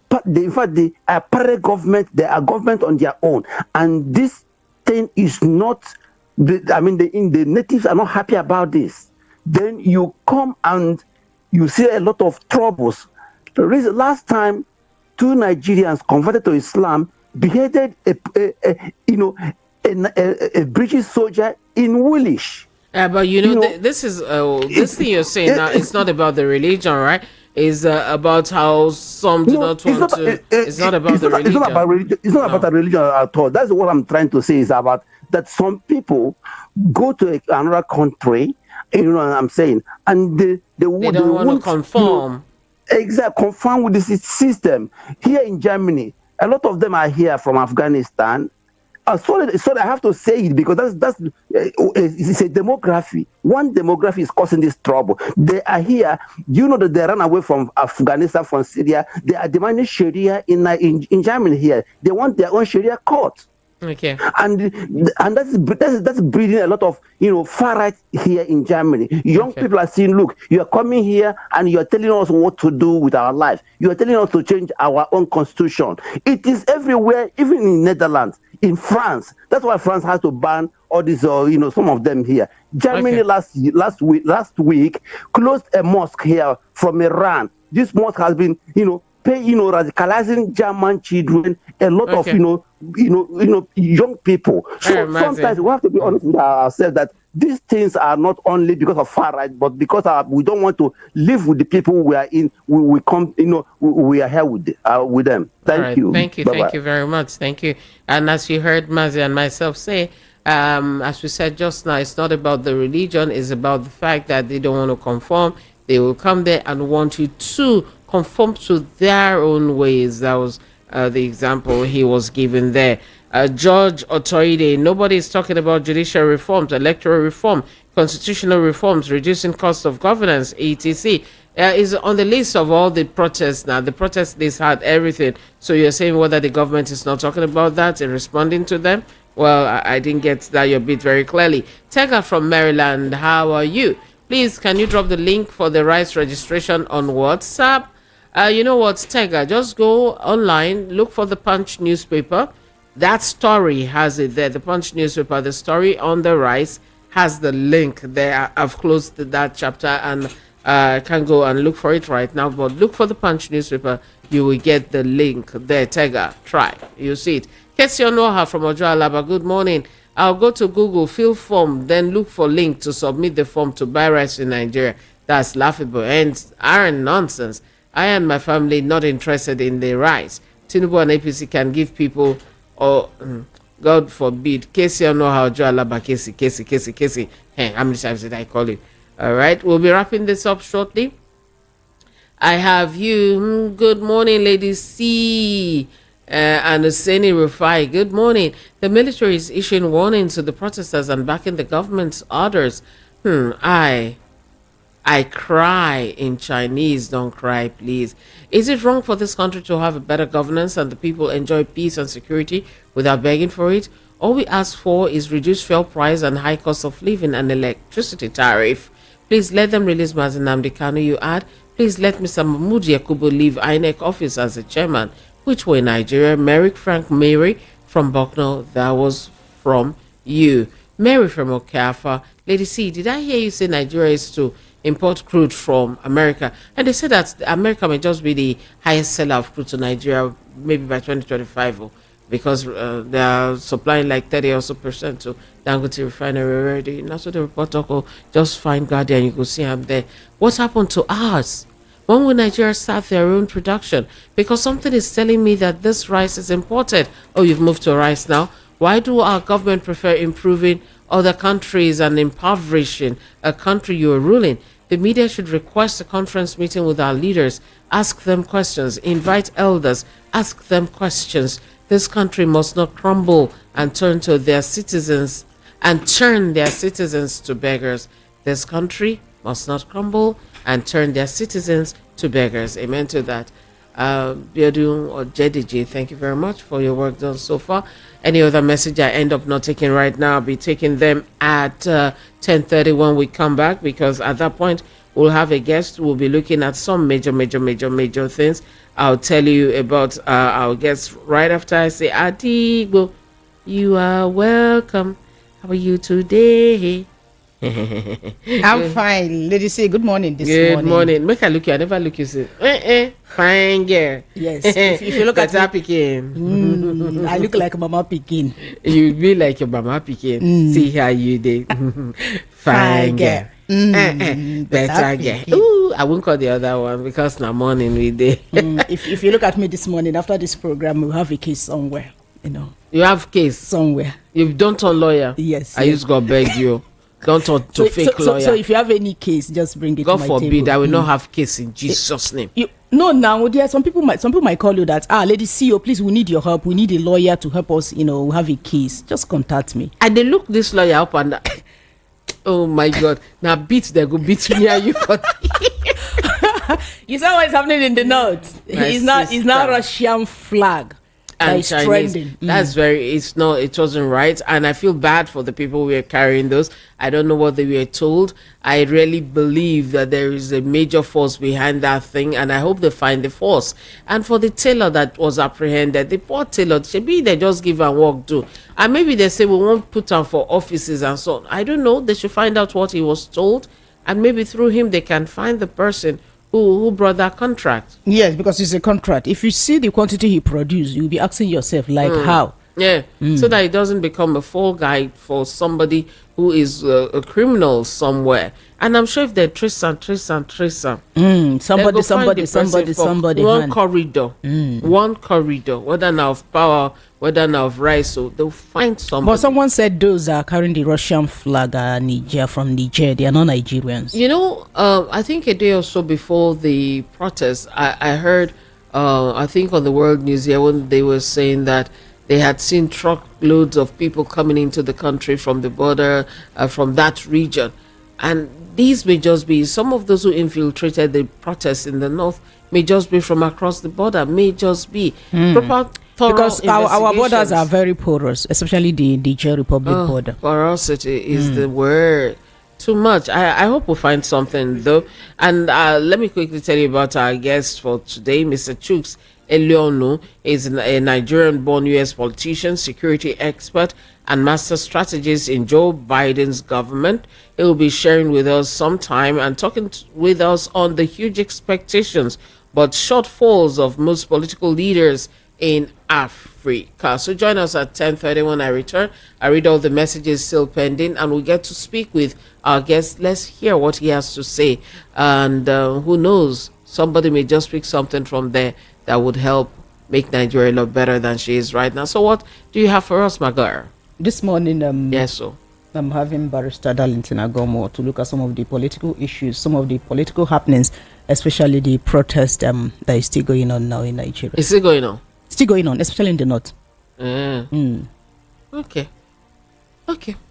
parallel government. They are government on their own, and this thing is not. The natives are not happy about this. Then you come and you see a lot of troubles. Last time, 2 Nigerians converted to Islam beheaded a British soldier in Woolwich. But this is this thing you're saying now. It's not about the religion, right? It's about how some do not want to. It's not about the religion. It's not about religion. It's not about the religion at all. That's what I'm trying to say. Is about that some people go to another country. You know what I'm saying? And they don't want to conform. Exactly, conform with the system. Here in Germany, a lot of them are here from Afghanistan. Sorry, I have to say it because that's it's a demography. One demography is causing this trouble. They are here. You know that they ran away from Afghanistan, from Syria. They are demanding Sharia in Germany here. They want their own Sharia court. Okay. And that's breeding a lot of far right here in Germany. Young people are saying, look, you are coming here and you are telling us what to do with our life. You are telling us to change our own constitution. It is everywhere, even in Netherlands, in France. That's why France has to ban all these some of them here. Germany last week closed a mosque here from Iran. This mosque has been radicalizing German children, a lot of young people. So sometimes we have to be honest with ourselves that these things are not only because of far right, but because we don't want to live with the people we are in. We come, we are here with them. Thank you. Thank you. Bye-bye. Thank you very much. Thank you. And as you heard Mazi and myself say, as we said just now, it's not about the religion, it's about the fact that they don't want to conform. They will come there and want you to conform to their own ways. That was the example he was given there. George Otoide, nobody is talking about judicial reforms, electoral reform, constitutional reforms, reducing cost of governance, etc. Is on the list of all the protests now. The protest list had everything. So you're saying whether the government is not talking about that and responding to them? Well, I didn't get that your bit very clearly. Tega from Maryland, how are you? Please, can you drop the link for the rights registration on WhatsApp? You know what, Tega, just go online, look for the Punch newspaper. That story has it there. The Punch newspaper, the story on the rights has the link there. I've closed that chapter and can go and look for it right now. But look for the Punch newspaper. You will get the link there. Tega, try. You see it. Kesio Noha from Ojo Alaba, good morning. I'll go to Google, fill form, then look for link to submit the form to buy rice in Nigeria. That's laughable and iron nonsense. I and my family not interested in the rice. Tinubu and APC can give people, or God forbid, Kesio Noha Ojo Alaba, Kesi. Hey, how many times did I call you? All right, we'll be wrapping this up shortly. I have you. Good morning, ladies. C. And Oseni Rufai, good morning. The military is issuing warnings to the protesters and backing the government's orders. I cry in Chinese. Don't cry, please. Is it wrong for this country to have a better governance and the people enjoy peace and security without begging for it? All we ask for is reduced fuel price and high cost of living and electricity tariff. Please let them release Mazi Nnamdi Kanu, you add. Please let Mr. Mahmoud Yakubu leave INEC office as the chairman. Which way, Nigeria? Merrick Frank Mary from Bucknell, that was from you. Mary from Okafa. Lady C, did I hear you say Nigeria is to import crude from America? And they said that America may just be the highest seller of crude to Nigeria, maybe by 2025, because they are supplying like 30 or so percent to Dangote refinery already. And that's what the report talk. Just find Guardian, you can see I'm there. What happened to ours? When will Nigeria start their own production? Because something is telling me that this rice is imported. Oh, you've moved to rice now. Why do our government prefer improving other countries and impoverishing a country you are ruling? The media should request a conference meeting with our leaders, ask them questions, invite elders, ask them questions. This country must not crumble and turn their citizens to beggars. This country must not crumble and turn their citizens to beggars. Amen to that. Biodun or JDG, thank you very much for your work done so far. Any other message I end up not taking right now, I'll be taking them at 10:30 when we come back, because at that point we'll have a guest. We'll be looking at some major things. I'll tell you about our guests right after I say Adigo. You are welcome. How are you today? I'm fine. Lady say good morning this morning. Good morning. Make I look you. I never look you. Say, fine girl. Yes. If you look at Mama Pikin. I look like Mama Pikin. You be like your Mama Pikin. See how you did. Fine girl. Better girl. Ooh, I won't call the other one because now morning we did. If you look at me this morning after this program, we'll have a case somewhere. You have case somewhere. You don't turn lawyer. Yes. I used to beg you. Don't turn to fake lawyer. So if you have any case, just bring it God to my forbid, table. I will not have case in Jesus' name. No, now there some people might call you that lady CEO, please, we need your help. We need a lawyer to help us. We have a case. Just contact me. And they look this lawyer up and oh my God, now they go beat me and you for. You saw what's happening in the north. It's not Russian flag. And it's Chinese. trending. It wasn't right, and I feel bad for the people who were carrying those. I don't know what they were told. I really believe that there is a major force behind that thing, and I hope they find the force. And for the tailor that was apprehended, the poor tailor, maybe they just give and work do, and maybe they say we won't put him for offices and so on. I don't know. They should find out what he was told, and maybe through him they can find the person who brought that contract. Yes, because it's a contract. If you see the quantity he produced, you'll be asking yourself, how? Yeah, so that it doesn't become a fall guy for somebody who is a criminal somewhere. And I'm sure if they trace and trace and trace them, somebody, one hand. corridor, whether now of power, whether now of rights, so they'll find somebody. But someone said those are carrying the Russian flag are from Niger. They are not Nigerians. You know, I think a day or so before the protest, I heard, I think on the World News here, when they were saying that they had seen truckloads of people coming into the country from the border, from that region. And these may just be, some of those who infiltrated the protests in the north may just be from across the border, may just be proper, because our borders are very porous, especially the Niger Republic border. Porosity is the word. Too much. I hope we'll find something though. And let me quickly tell you about our guest for today, Mr. Chuks Eleonu is a Nigerian-born U.S. politician, security expert, and master strategist in Joe Biden's government. He will be sharing with us some time and talking with us on the huge expectations but shortfalls of most political leaders in Africa. So join us at 10:30 when I return. I read all the messages still pending, and we get to speak with our guest. Let's hear what he has to say. And who knows, somebody may just pick something from there that would help make Nigeria look better than she is right now. So what do you have for us, Magar? This morning, yes, so I'm having Barrister Darlington Agomo to look at some of the political issues, some of the political happenings, especially the protest that is still going on now in Nigeria. Is it going on? Still going on, especially in the north. Okay.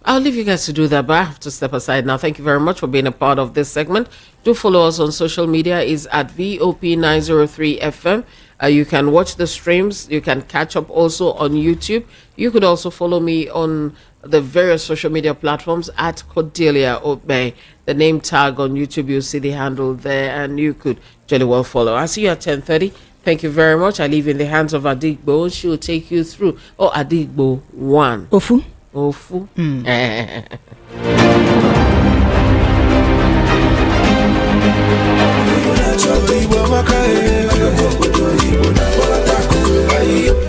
I'll leave you guys to do that, but I have to step aside now. Thank you very much for being a part of this segment. Do follow us on social media. Is at VOP903FM. You can watch the streams. You can catch up also on YouTube. You could also follow me on the various social media platforms at Cordelia Obey. The name tag on YouTube, you'll see the handle there, and you could jolly well follow. I'll see you at 10:30. Thank you very much. I leave in the hands of Adigbo. She will take you through. Oh, Adigbo 1. Ofu.